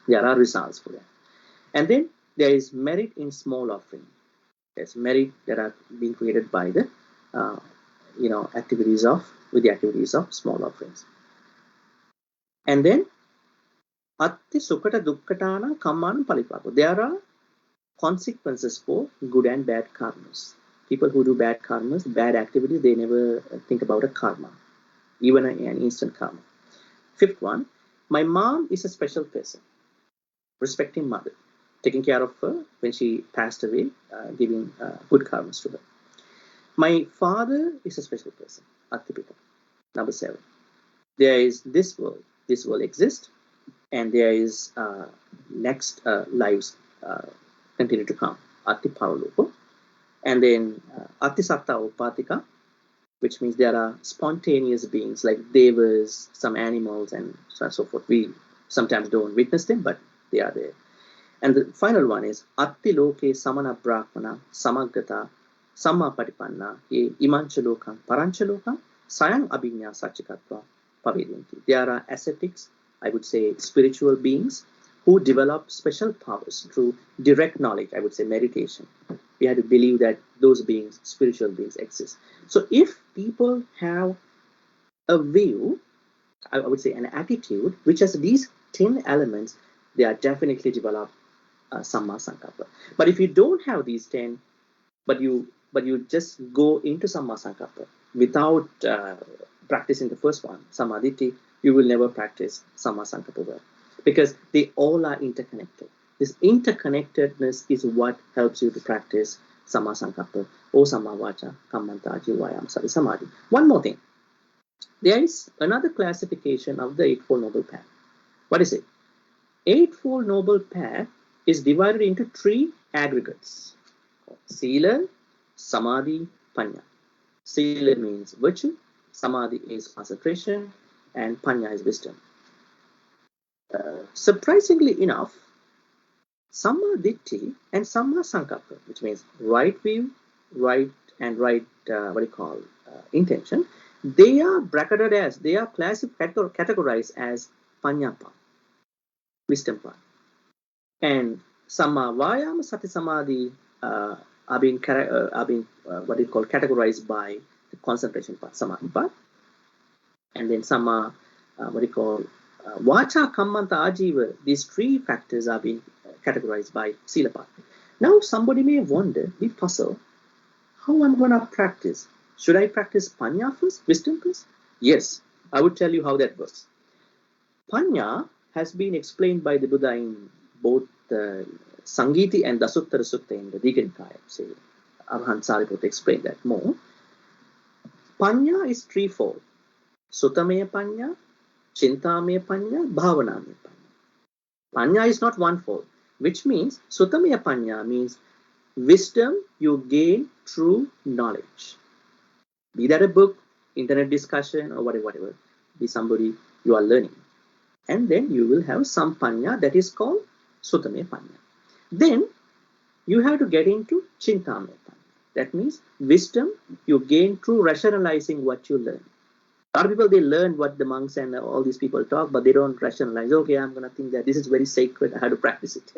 There are results for that. And then there is merit in small offering. There's merit that are being created by the activities of small offerings. And then atti sukata dukkatana kammanam palipako. There are consequences for good and bad karmas. People who do bad karmas, bad activities, they never think about a karma, even an instant karma. Fifth one, my mom is a special person. Respecting mother, taking care of her when she passed away, giving good karmas to her. My father is a special person, Attipita. Number 7. There is this world. This world exists, and there is next lives continue to come, Atti Paraloka. And then Atti Satta Upatika, which means there are spontaneous beings like devas, some animals, and so on and so forth. We sometimes don't witness them, but they are there. And the final one is Atti Loke Samana Brahmana Samaggata Sammā Patipanna Ye Imancha Lokam Parancha Lokam Sayang Abhinya Sachikatva Pavedyanti. There are ascetics, I would say spiritual beings, who develop special powers through direct knowledge, I would say meditation. We have to believe that those beings, spiritual beings, exist. So if people have a view, I would say an attitude, which has these 10 elements, they are definitely develop sammā saṅkappa. But if you don't have these 10, but you just go into sammā saṅkappa without practicing the first one, sammāditi, you will never practice sammā saṅkappa well, because they all are interconnected. This interconnectedness is what helps you to practice sammā saṅkappa or sammā vāca, kammanta, ajivayam, sati, samadhi. One more thing. There is another classification of the Eightfold Noble Path. What is it? Eightfold Noble Path is divided into three aggregates: Sila, Samadhi, Panya. Sila means virtue, Samadhi is concentration, and Panya is wisdom. Surprisingly enough, Sammā Ditti and Sammā Saṅkappa, which means right view, right intention, they are bracketed as, they are categorized as Panya path, wisdom path. And Sammā Vāyama, Sati, Samadhi are being categorized by the concentration path, Samadhi path. And then Sammā Vāca, Kammanta, Ajiva, these three factors are being categorized by Sila path. Now somebody may wonder, be puzzled, how I'm going to practice? Should I practice Panya first, wisdom first? Yes, I would tell you how that works. Panya has been explained by the Buddha in both the Sangiti and Dasuttara Sutta in the Digha Nikaya. Say, Arahant Sariputta explained that more. Panya is threefold: Sutameya Panya, Chintameya Panya, Bhavanameya Panya. Panya is not one-fold, which means Sutameya Panya means wisdom you gain through knowledge. Be that a book, internet discussion, or whatever, be somebody you are learning. And then you will have some Panya that is called Sutameya Panya. Then you have to get into Chintameya Panya. That means wisdom you gain through rationalizing what you learn. A lot of people, they learn what the monks and all these people talk, but they don't rationalize. Okay, I'm going to think that this is very sacred. I have to practice it.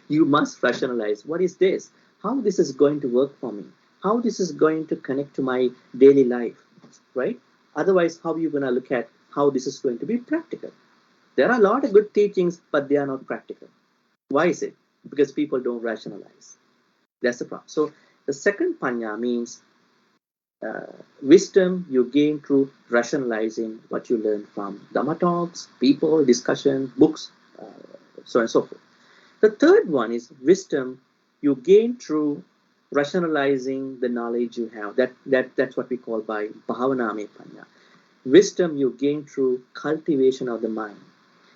You must rationalize. What is this? How this is going to work for me? How this is going to connect to my daily life, right? Otherwise, how are you going to look at how this is going to be practical? There are a lot of good teachings, but they are not practical. Why is it? Because people don't rationalize. That's the problem. So the second Panya means wisdom you gain through rationalizing what you learn from Dhamma talks, people, discussion, books, so on and so forth. The third one is wisdom you gain through rationalizing the knowledge you have. That's what we call by bhavana panya. Wisdom you gain through cultivation of the mind.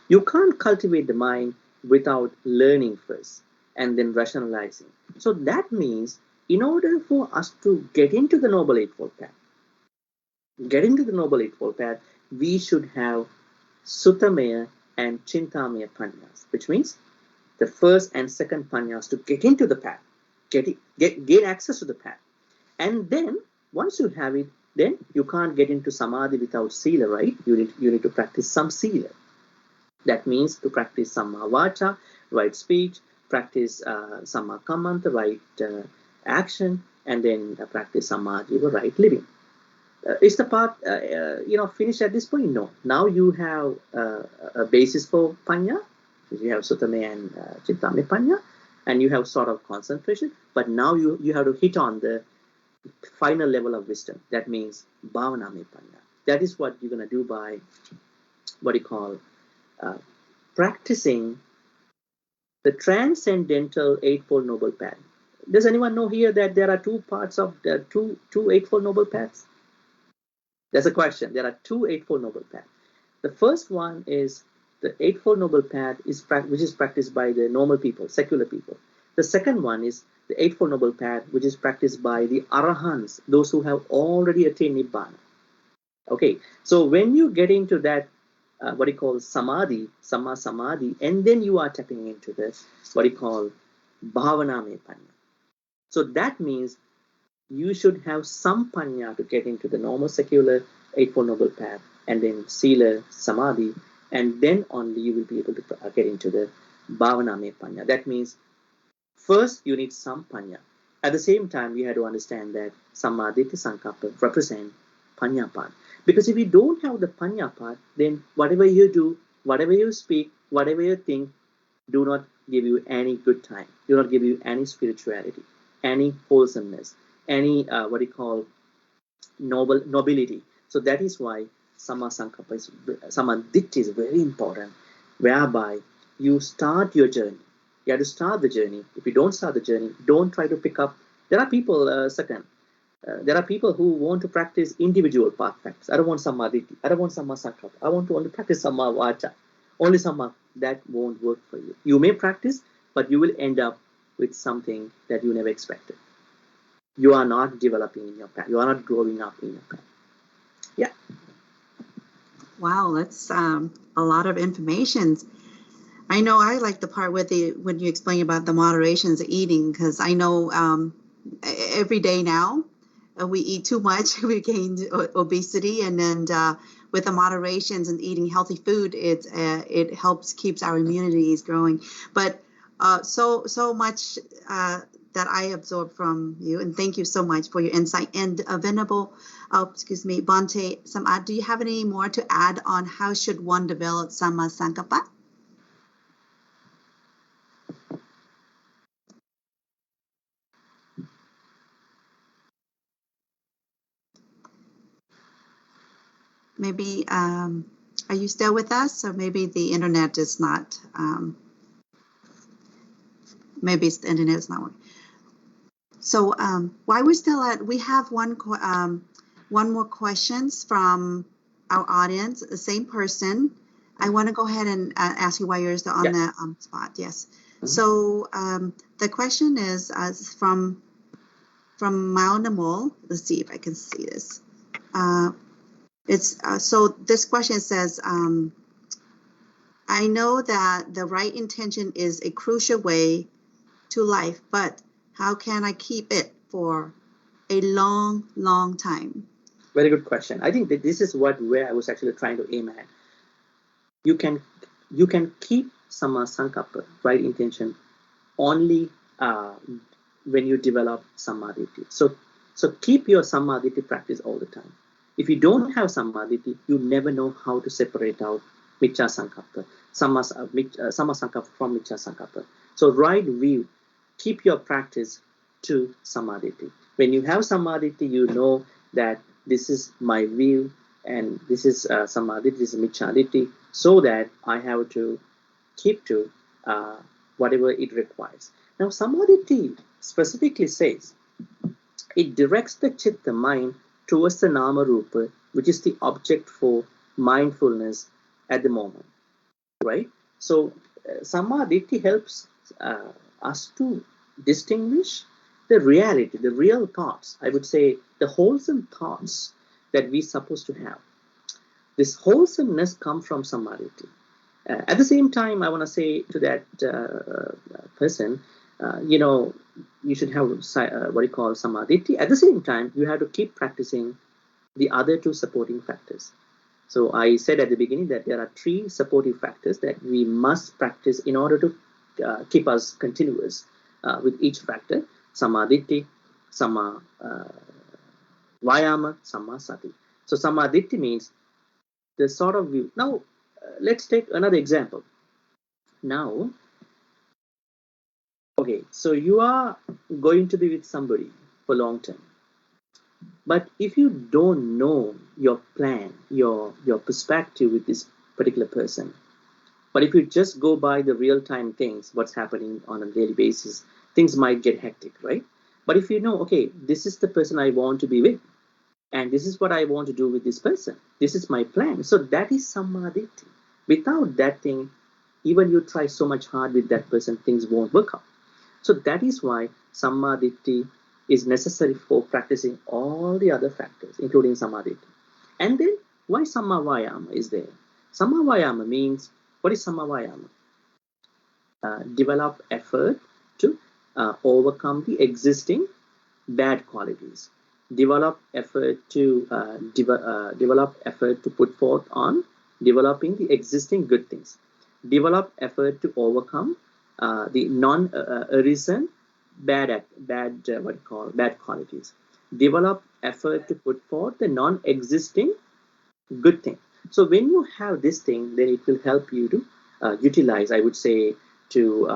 You can't cultivate the mind without learning first and then rationalizing. So that means in order for us to get into the Noble Eightfold Path, we should have Sutameya and Chintameya Panyas, which means the first and second Panyas to get into the path, gain access to the path. And then once you have it, then you can't get into Samadhi without Sila, right? You need to practice some Sila. That means to practice Sammā Vāca, right speech, practice Sammā Kammanta, right action, and then practice Sammā Jiva, right living. Is the path finished at this point? No. Now you have a basis for Panya. You have Sutameya and Chintameya Panya, and you have sort of concentration. But now you have to hit on the final level of wisdom. That means Bhavaname Panya. That is what you're going to do by what you call practicing the transcendental Eightfold Noble Path. Does anyone know here that there are two parts of the two Eightfold Noble Paths? That's a question. There are two Eightfold Noble Paths. The first one is the Eightfold Noble Path, which is practiced by the normal people, secular people. The second one is the Eightfold Noble Path, which is practiced by the Arahants, those who have already attained Nibbana. Okay, so when you get into that, what you call Samadhi, Sammā Samadhi, and then you are tapping into this, what you call Bhavaname Panya. So that means you should have some Panya to get into the normal secular Eightfold Noble Path, and then Sila, Samadhi, and then only you will be able to get into the Bhavaname Panya. That means first you need some Panya. At the same time, we have to understand that Sammā Ditti Saṅkappa represent Panya path. Because if you don't have the Panya path, then whatever you do, whatever you speak, whatever you think, do not give you any good time, do not give you any spirituality, any wholesomeness, any what you call nobility. So that is why sammā saṅkappa is, sammā ditti is very important, whereby you start your journey. You have to start the journey. If you don't start the journey, don't try to pick up. There are people, there are people who want to practice individual path facts. I don't want sammā ditti. I don't want sammā saṅkappa. I want to only practice sammā vāca. Only sammā. That won't work for you. You may practice, but you will end up with something that you never expected. You are not developing in your path. You are not growing up in your path. Yeah. Wow, that's a lot of information. I know I like the part with when you explain about the moderations of eating, because I know every day now we eat too much, we gain obesity, and then with the moderations and eating healthy food, it helps keeps our immunities growing. But so much that I absorbed from you, and thank you so much for your insight. And Venerable, Bhante, do you have any more to add on how should one develop sammā saṅkappa? Maybe, are you still with us? Or maybe the internet is not, maybe the internet is not working. So while we're still we have one more questions from our audience, the same person. I want to go ahead and ask you while you're still on the spot. Yes. Mm-hmm. So the question is from Maunamol. Let's see if I can see this. So this question says, I know that the right intention is a crucial way to life, but how can I keep it for a long, long time? Very good question. I think that this is where I was actually trying to aim at. You can keep sammā saṅkappa, right intention, only when you develop sammā ditti. So keep your sammā ditti practice all the time. If you don't have sammā ditti, you never know how to separate out micchā saṅkappa, sammā saṅkappa from micchā saṅkappa. So right view, keep your practice to sammā ditti. When you have sammā ditti, you know that this is my view and this is sammā ditti, this is micchā ditti, so that I have to keep to whatever it requires. Now sammā ditti specifically says it directs the chitta mind towards the nama rupa, which is the object for mindfulness at the moment, right? So sammā ditti helps us to distinguish the reality, the real thoughts, I would say the wholesome thoughts that we're supposed to have. This wholesomeness comes from sammā ditti. At the same time, I want to say to that person, you should have what you call sammā ditti. At the same time, you have to keep practicing the other two supporting factors. So I said at the beginning that there are 3 supportive factors that we must practice in order to keep us continuous with each factor: sammā ditti, sammā vāyama, sammā sati. So sammā ditti means the sort of view. Now let's take another example. Now, okay, so you are going to be with somebody for long term, but if you don't know your plan, your perspective with this particular person, but if you just go by the real-time things, what's happening on a daily basis, things might get hectic, right? But if you know, okay, this is the person I want to be with, and this is what I want to do with this person, this is my plan, so that is sammā ditti. Without that thing, even you try so much hard with that person, things won't work out. So that is why sammā ditti is necessary for practicing all the other factors, including sammā ditti. And then why sammā vāyama is there? Sammā vāyama means, what is sammā vāyama? Develop effort to overcome the existing bad qualities. Develop effort to put forth on developing the existing good things. Develop effort to overcome the non-arisen bad qualities. Develop effort to put forth the non-existing good thing. So when you have this thing, then it will help you to utilize, I would say, to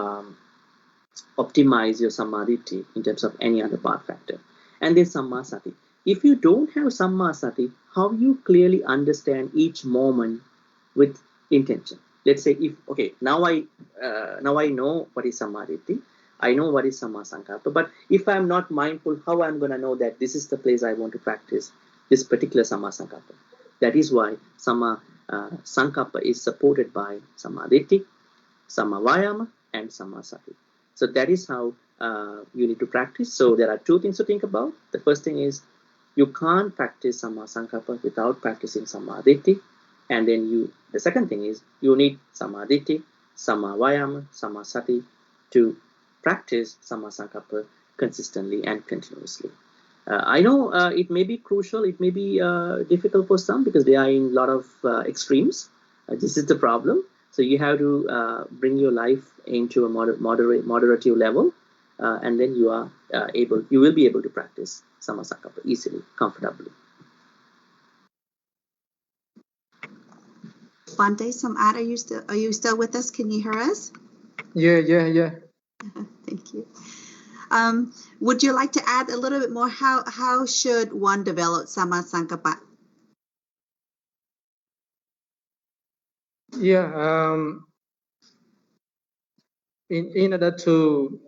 optimize your sammā ditti in terms of any other path factor. And then sammā sati. If you don't have sammā sati, how you clearly understand each moment with intention. Let's say if now I know what is samadhi, I know what is sammā saṅkappa, but if I'm not mindful, how I'm going to know that this is the place I want to practice this particular sammā saṅkappa? That is why sammā saṅkappa is supported by samadhi, sammā vayama, and sammā sati. So that is how you need to practice. So there are two things to think about. The first thing is you can't practice sammā saṅkappa without practicing samadhi. And then the second thing is you need samadhi, sammā vayama, sammā sati to practice sammā saṅkappa consistently and continuously. I know it may be crucial, it may be difficult for some because they are in a lot of extremes. This is the problem. So you have to bring your life into a moderative level, and then you will be able to practice sammā saṅkappa easily, comfortably. Bhante, Samad, are you still with us? Can you hear us? Yeah. Thank you. Would you like to add a little bit more? How should one develop sammā saṅkappa? Yeah. In order to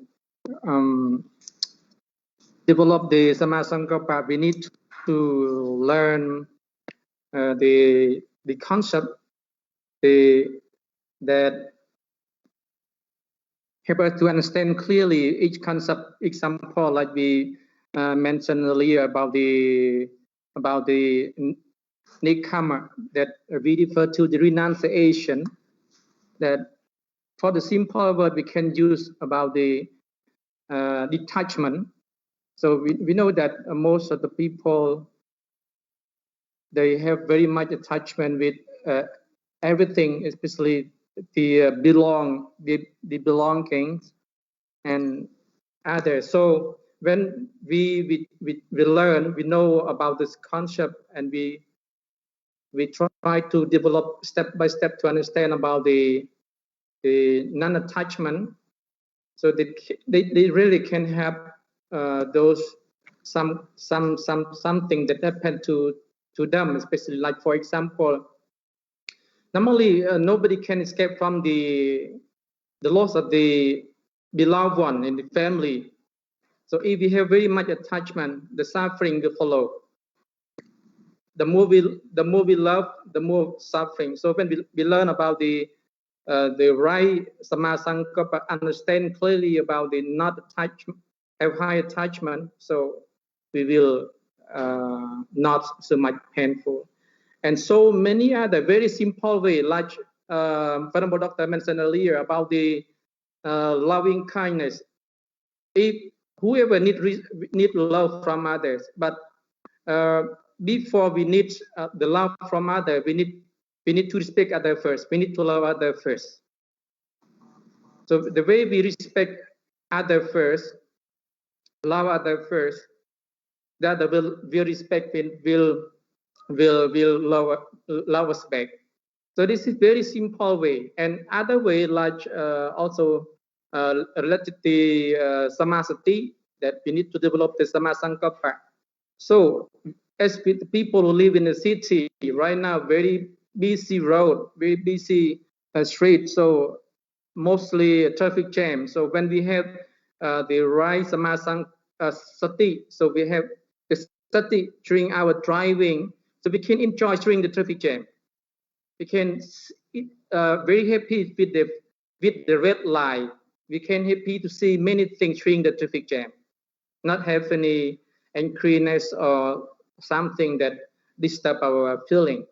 develop the sammā saṅkappa, we need to learn the concept that help us to understand clearly each concept. Example, like we mentioned earlier about the saṅkappa, that we refer to the renunciation. That for the simple word we can use about the detachment. So we know that most of the people, they have very much attachment with everything, especially the belongings and others. So when we learn, we know about this concept, and we try to develop step by step to understand about the non-attachment, so they really can have those something that happened to them, especially like, for example, normally nobody can escape from the loss of the beloved one in the family. So if we have very much attachment, the suffering will follow. The more we love, the more suffering. So when we learn about the right sammā saṅkappa, understand clearly about the not attachment, have high attachment, so we will not so much painful. And so many other very simple way, like Bhante Dr mentioned earlier about the loving kindness. If whoever need love from others, but before we need the love from others, we need to respect others first. We need to love others first. So the way we respect others first, love others first, the other will respect, will love us back. So this is very simple way. And other way, like also related to the samadhi, that we need to develop the sammā saṅkappa. So as people who live in the city right now, very busy road, very busy street, so mostly a traffic jam. So when we have the right sammā sati, so we have the sati during our driving, so we can enjoy during the traffic jam. We can very happy with the red light. We can happy to see many things during the traffic jam, not have any angriness or something that disturb our feeling,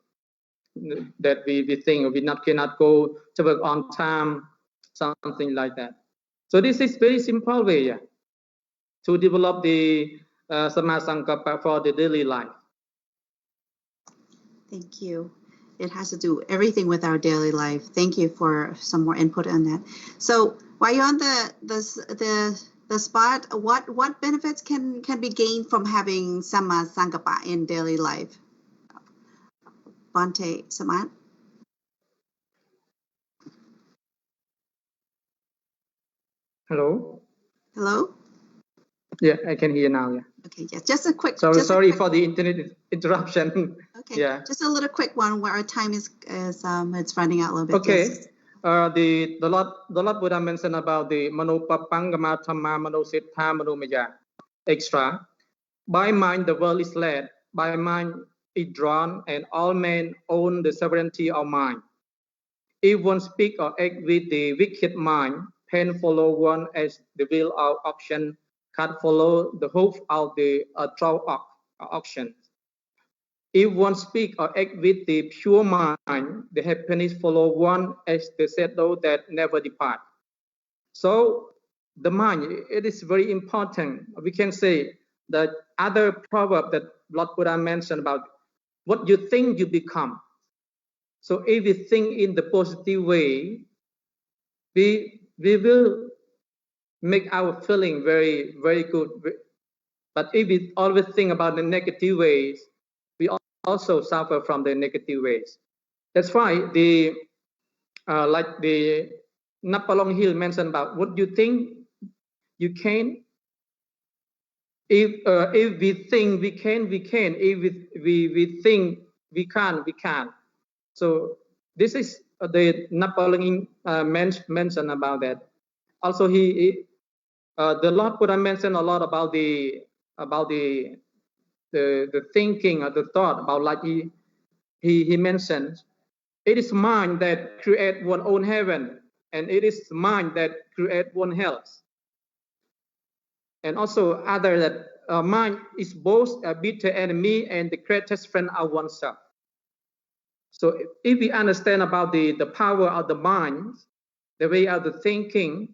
that we think we cannot go to work on time, something like that. So this is very simple way to develop the sammā saṅkappa for the daily life. Thank you. It has to do everything with our daily life. Thank you for some more input on that. So while you're on the spot, what benefits can be gained from having sammā saṅkappa in daily life? Bhante, Samad? Hello? Hello? Yeah, I can hear now. Yeah. Okay, yes, just a quick. Sorry for the internet interruption. Okay. Yeah. Just a little quick one where our time is it's running out a little bit. Okay. Yes. The Lord Buddha mentioned about the manopapangama thamma manosiddha manomaya extra. By mind the world is led, by mind is drawn, and all men own the sovereignty of mind. If one speak or act with the wicked mind, pain follow one as the will of option, cut follow the hope of the draw of auction. If one speak or act with the pure mind, the happiness follow one as the shadow that never depart. So the mind, it is very important. We can say that other proverb that Lord Buddha mentioned about what you think you become. So if we think in the positive way, we will make our feeling very, very good. But if we always think about the negative ways, we also suffer from the negative ways. That's why the like the Napoleon Hill mentioned about what you think you can. If we think we can, we can. If we think we can't, we can't. So this is the Napoleon mentioned about that. Also, the Lord Buddha mentioned a lot about the thinking or the thought about, like he mentioned, it is mind that create one own heaven, and it is mind that create one hell. And also other that mind is both a bitter enemy and the greatest friend of oneself. So if we understand about the power of the mind, the way of the thinking,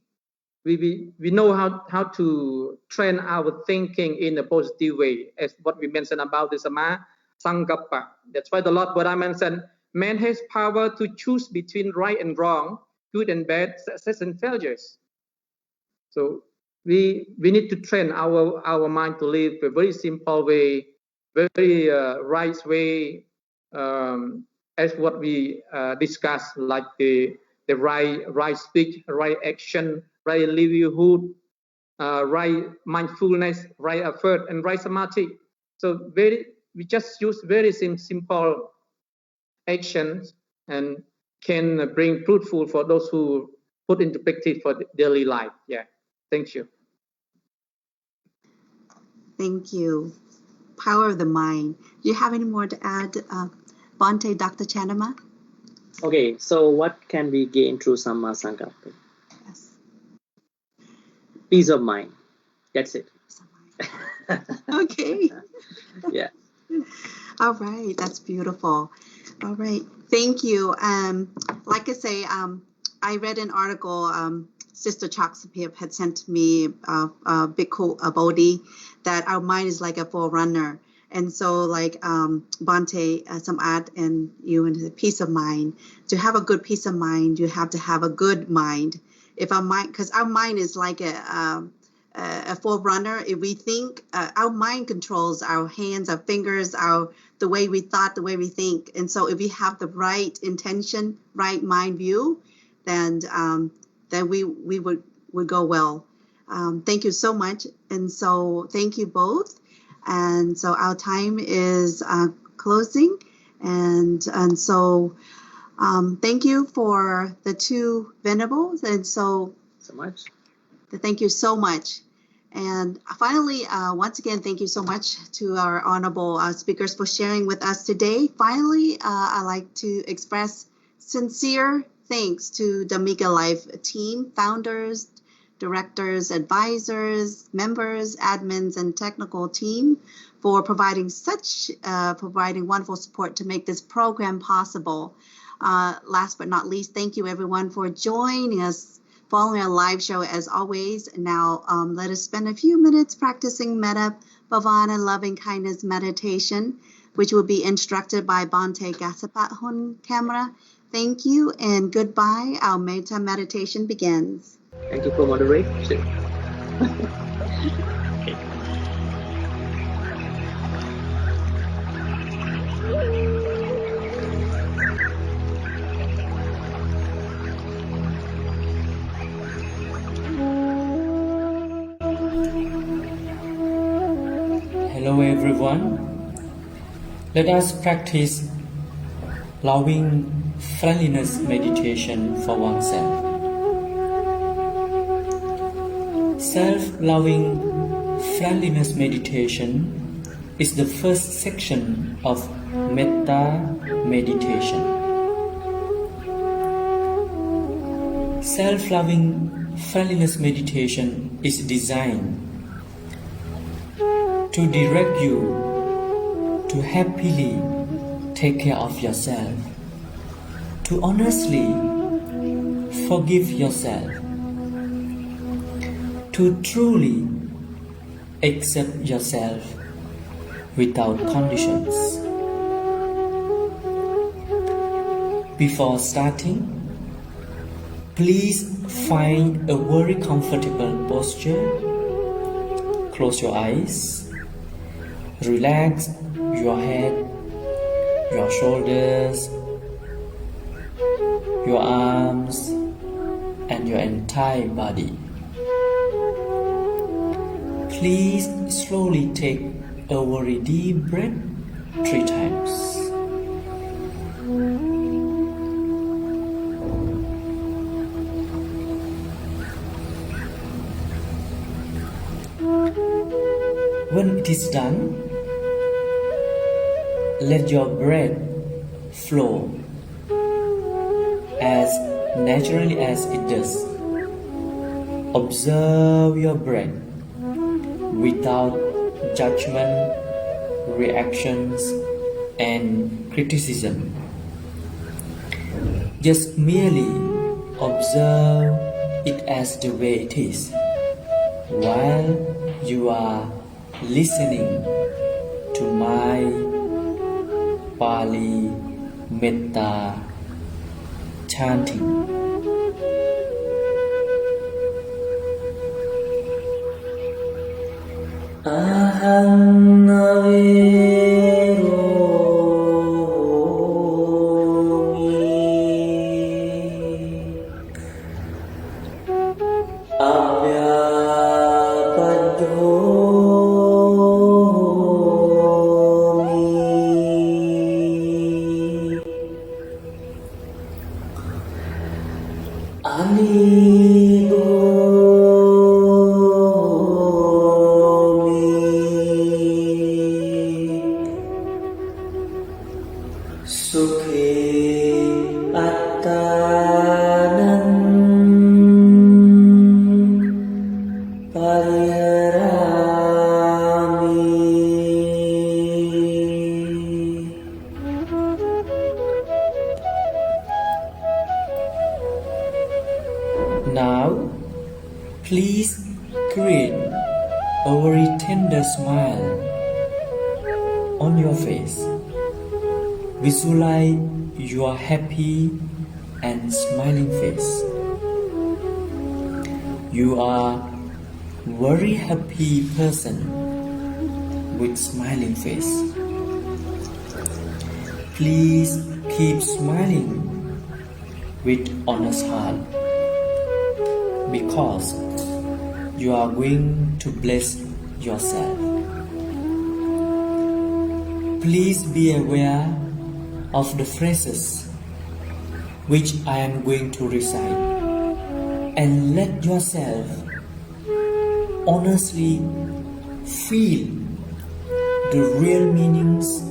we know how to train our thinking in a positive way, as what we mentioned about the sammā, saṅkappa. That's why the Lord Buddha mentioned, man has power to choose between right and wrong, good and bad, success and failures. So we need to train our mind to live a very simple way, very right way, as what we discussed, like the right speech, right action, right livelihood, right mindfulness, right effort, and right samadhi. So we just use very simple actions and can bring fruitful for those who put into practice for daily life. Yeah, thank you. Thank you. Power of the mind. Do you have any more to add, Bhante Dr. Chandima? Okay, so what can we gain through sammā saṅkappa? Yes. Peace of mind. That's it. Okay. Yeah. All right. That's beautiful. All right. Thank you. Like I say, I read an article Sister Chaksapip had sent me a Bhikkhu Bodhi that our mind is like a forerunner. And so like Bhante, Samad, and you, and the peace of mind. To have a good peace of mind, you have to have a good mind. If our mind, because our mind is like a forerunner. If we think, our mind controls our hands, our fingers, the way we thought, the way we think. And so if we have the right intention, right mind view, then we would go well. Thank you so much. And so thank you both. And so our time is closing. And so thank you for the two venerables. And so much. Thank you so much. And finally, once again, thank you so much to our honorable speakers for sharing with us today. Finally, I'd like to express sincere thanks to Dhammika Life team, founders, directors, advisors, members, admins, and technical team for providing wonderful support to make this program possible. Last but not least, thank you everyone for joining us following our live show as always. Now let us spend a few minutes practicing Metta, bhavana, loving kindness meditation, which will be instructed by Bhante Gasapat camera. Thank you and goodbye. Our Metta meditation begins. Thank you for moderation. Hello everyone. Let us practice loving friendliness meditation for oneself. Self-loving friendliness meditation is the first section of Metta meditation. Self-loving friendliness meditation is designed to direct you to happily take care of yourself, to honestly forgive yourself, to truly accept yourself without conditions. Before starting, please find a very comfortable posture. Close your eyes. Relax your head, your shoulders, your arms, and your entire body. Please slowly take a very deep breath 3 times. When it is done, let your breath flow as naturally as it does. Observe your breath without judgment, reactions, and criticism. Just merely observe it as the way it is while you are listening to my Pali Metta chanting. Aham Now, please create a very tender smile on your face. Visualize your happy and smiling face. You are a very happy person with smiling face. Please keep smiling with honest heart, because you are going to bless yourself. Please be aware of the phrases which I am going to recite, and let yourself honestly feel the real meanings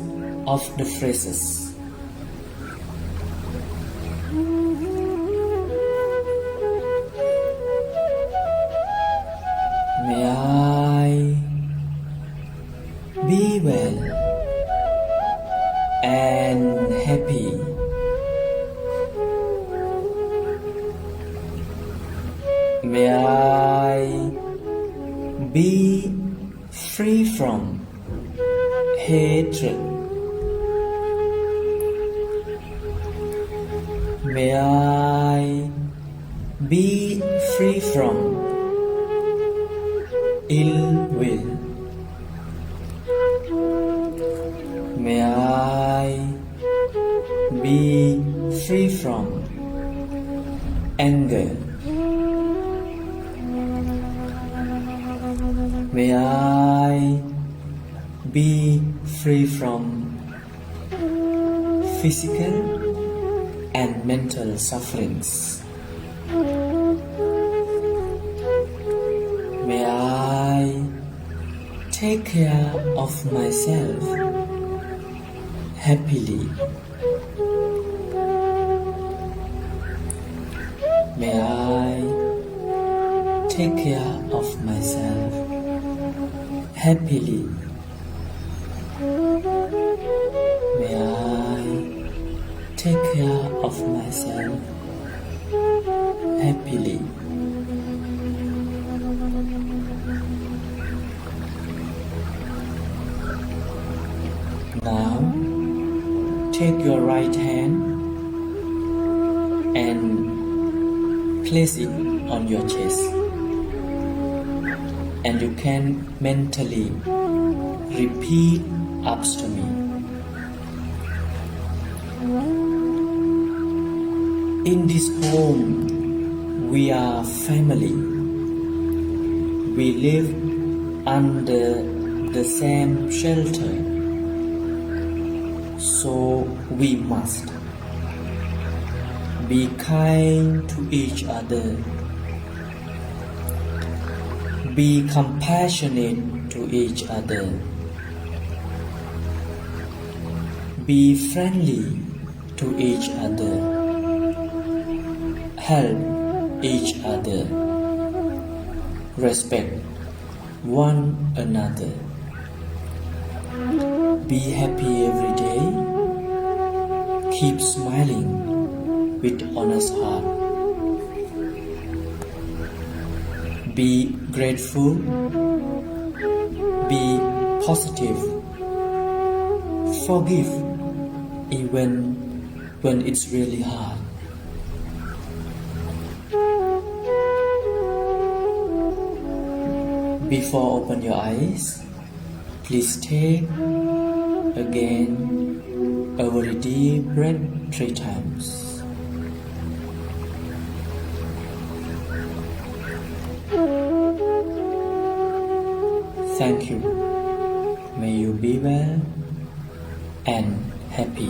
of the phrases. May I be well and happy. May I be free from hatred. May I be free from ill will. May I be free from anger. May I be free from physical and mental sufferings. May I take care of myself happily. May I take care of myself happily. May I take care of myself happily. Now, take your right hand and place it on your chest, and you can mentally repeat after me. In this home, we are family. We live under the same shelter, so we must be kind to each other, be compassionate to each other, be friendly to each other, help each other, respect one another, be happy every day, keep smiling with honest heart, be grateful, be positive, forgive even when it's really hard. Before open your eyes, please take again a very deep breath 3 times. Thank you. May you be well and happy.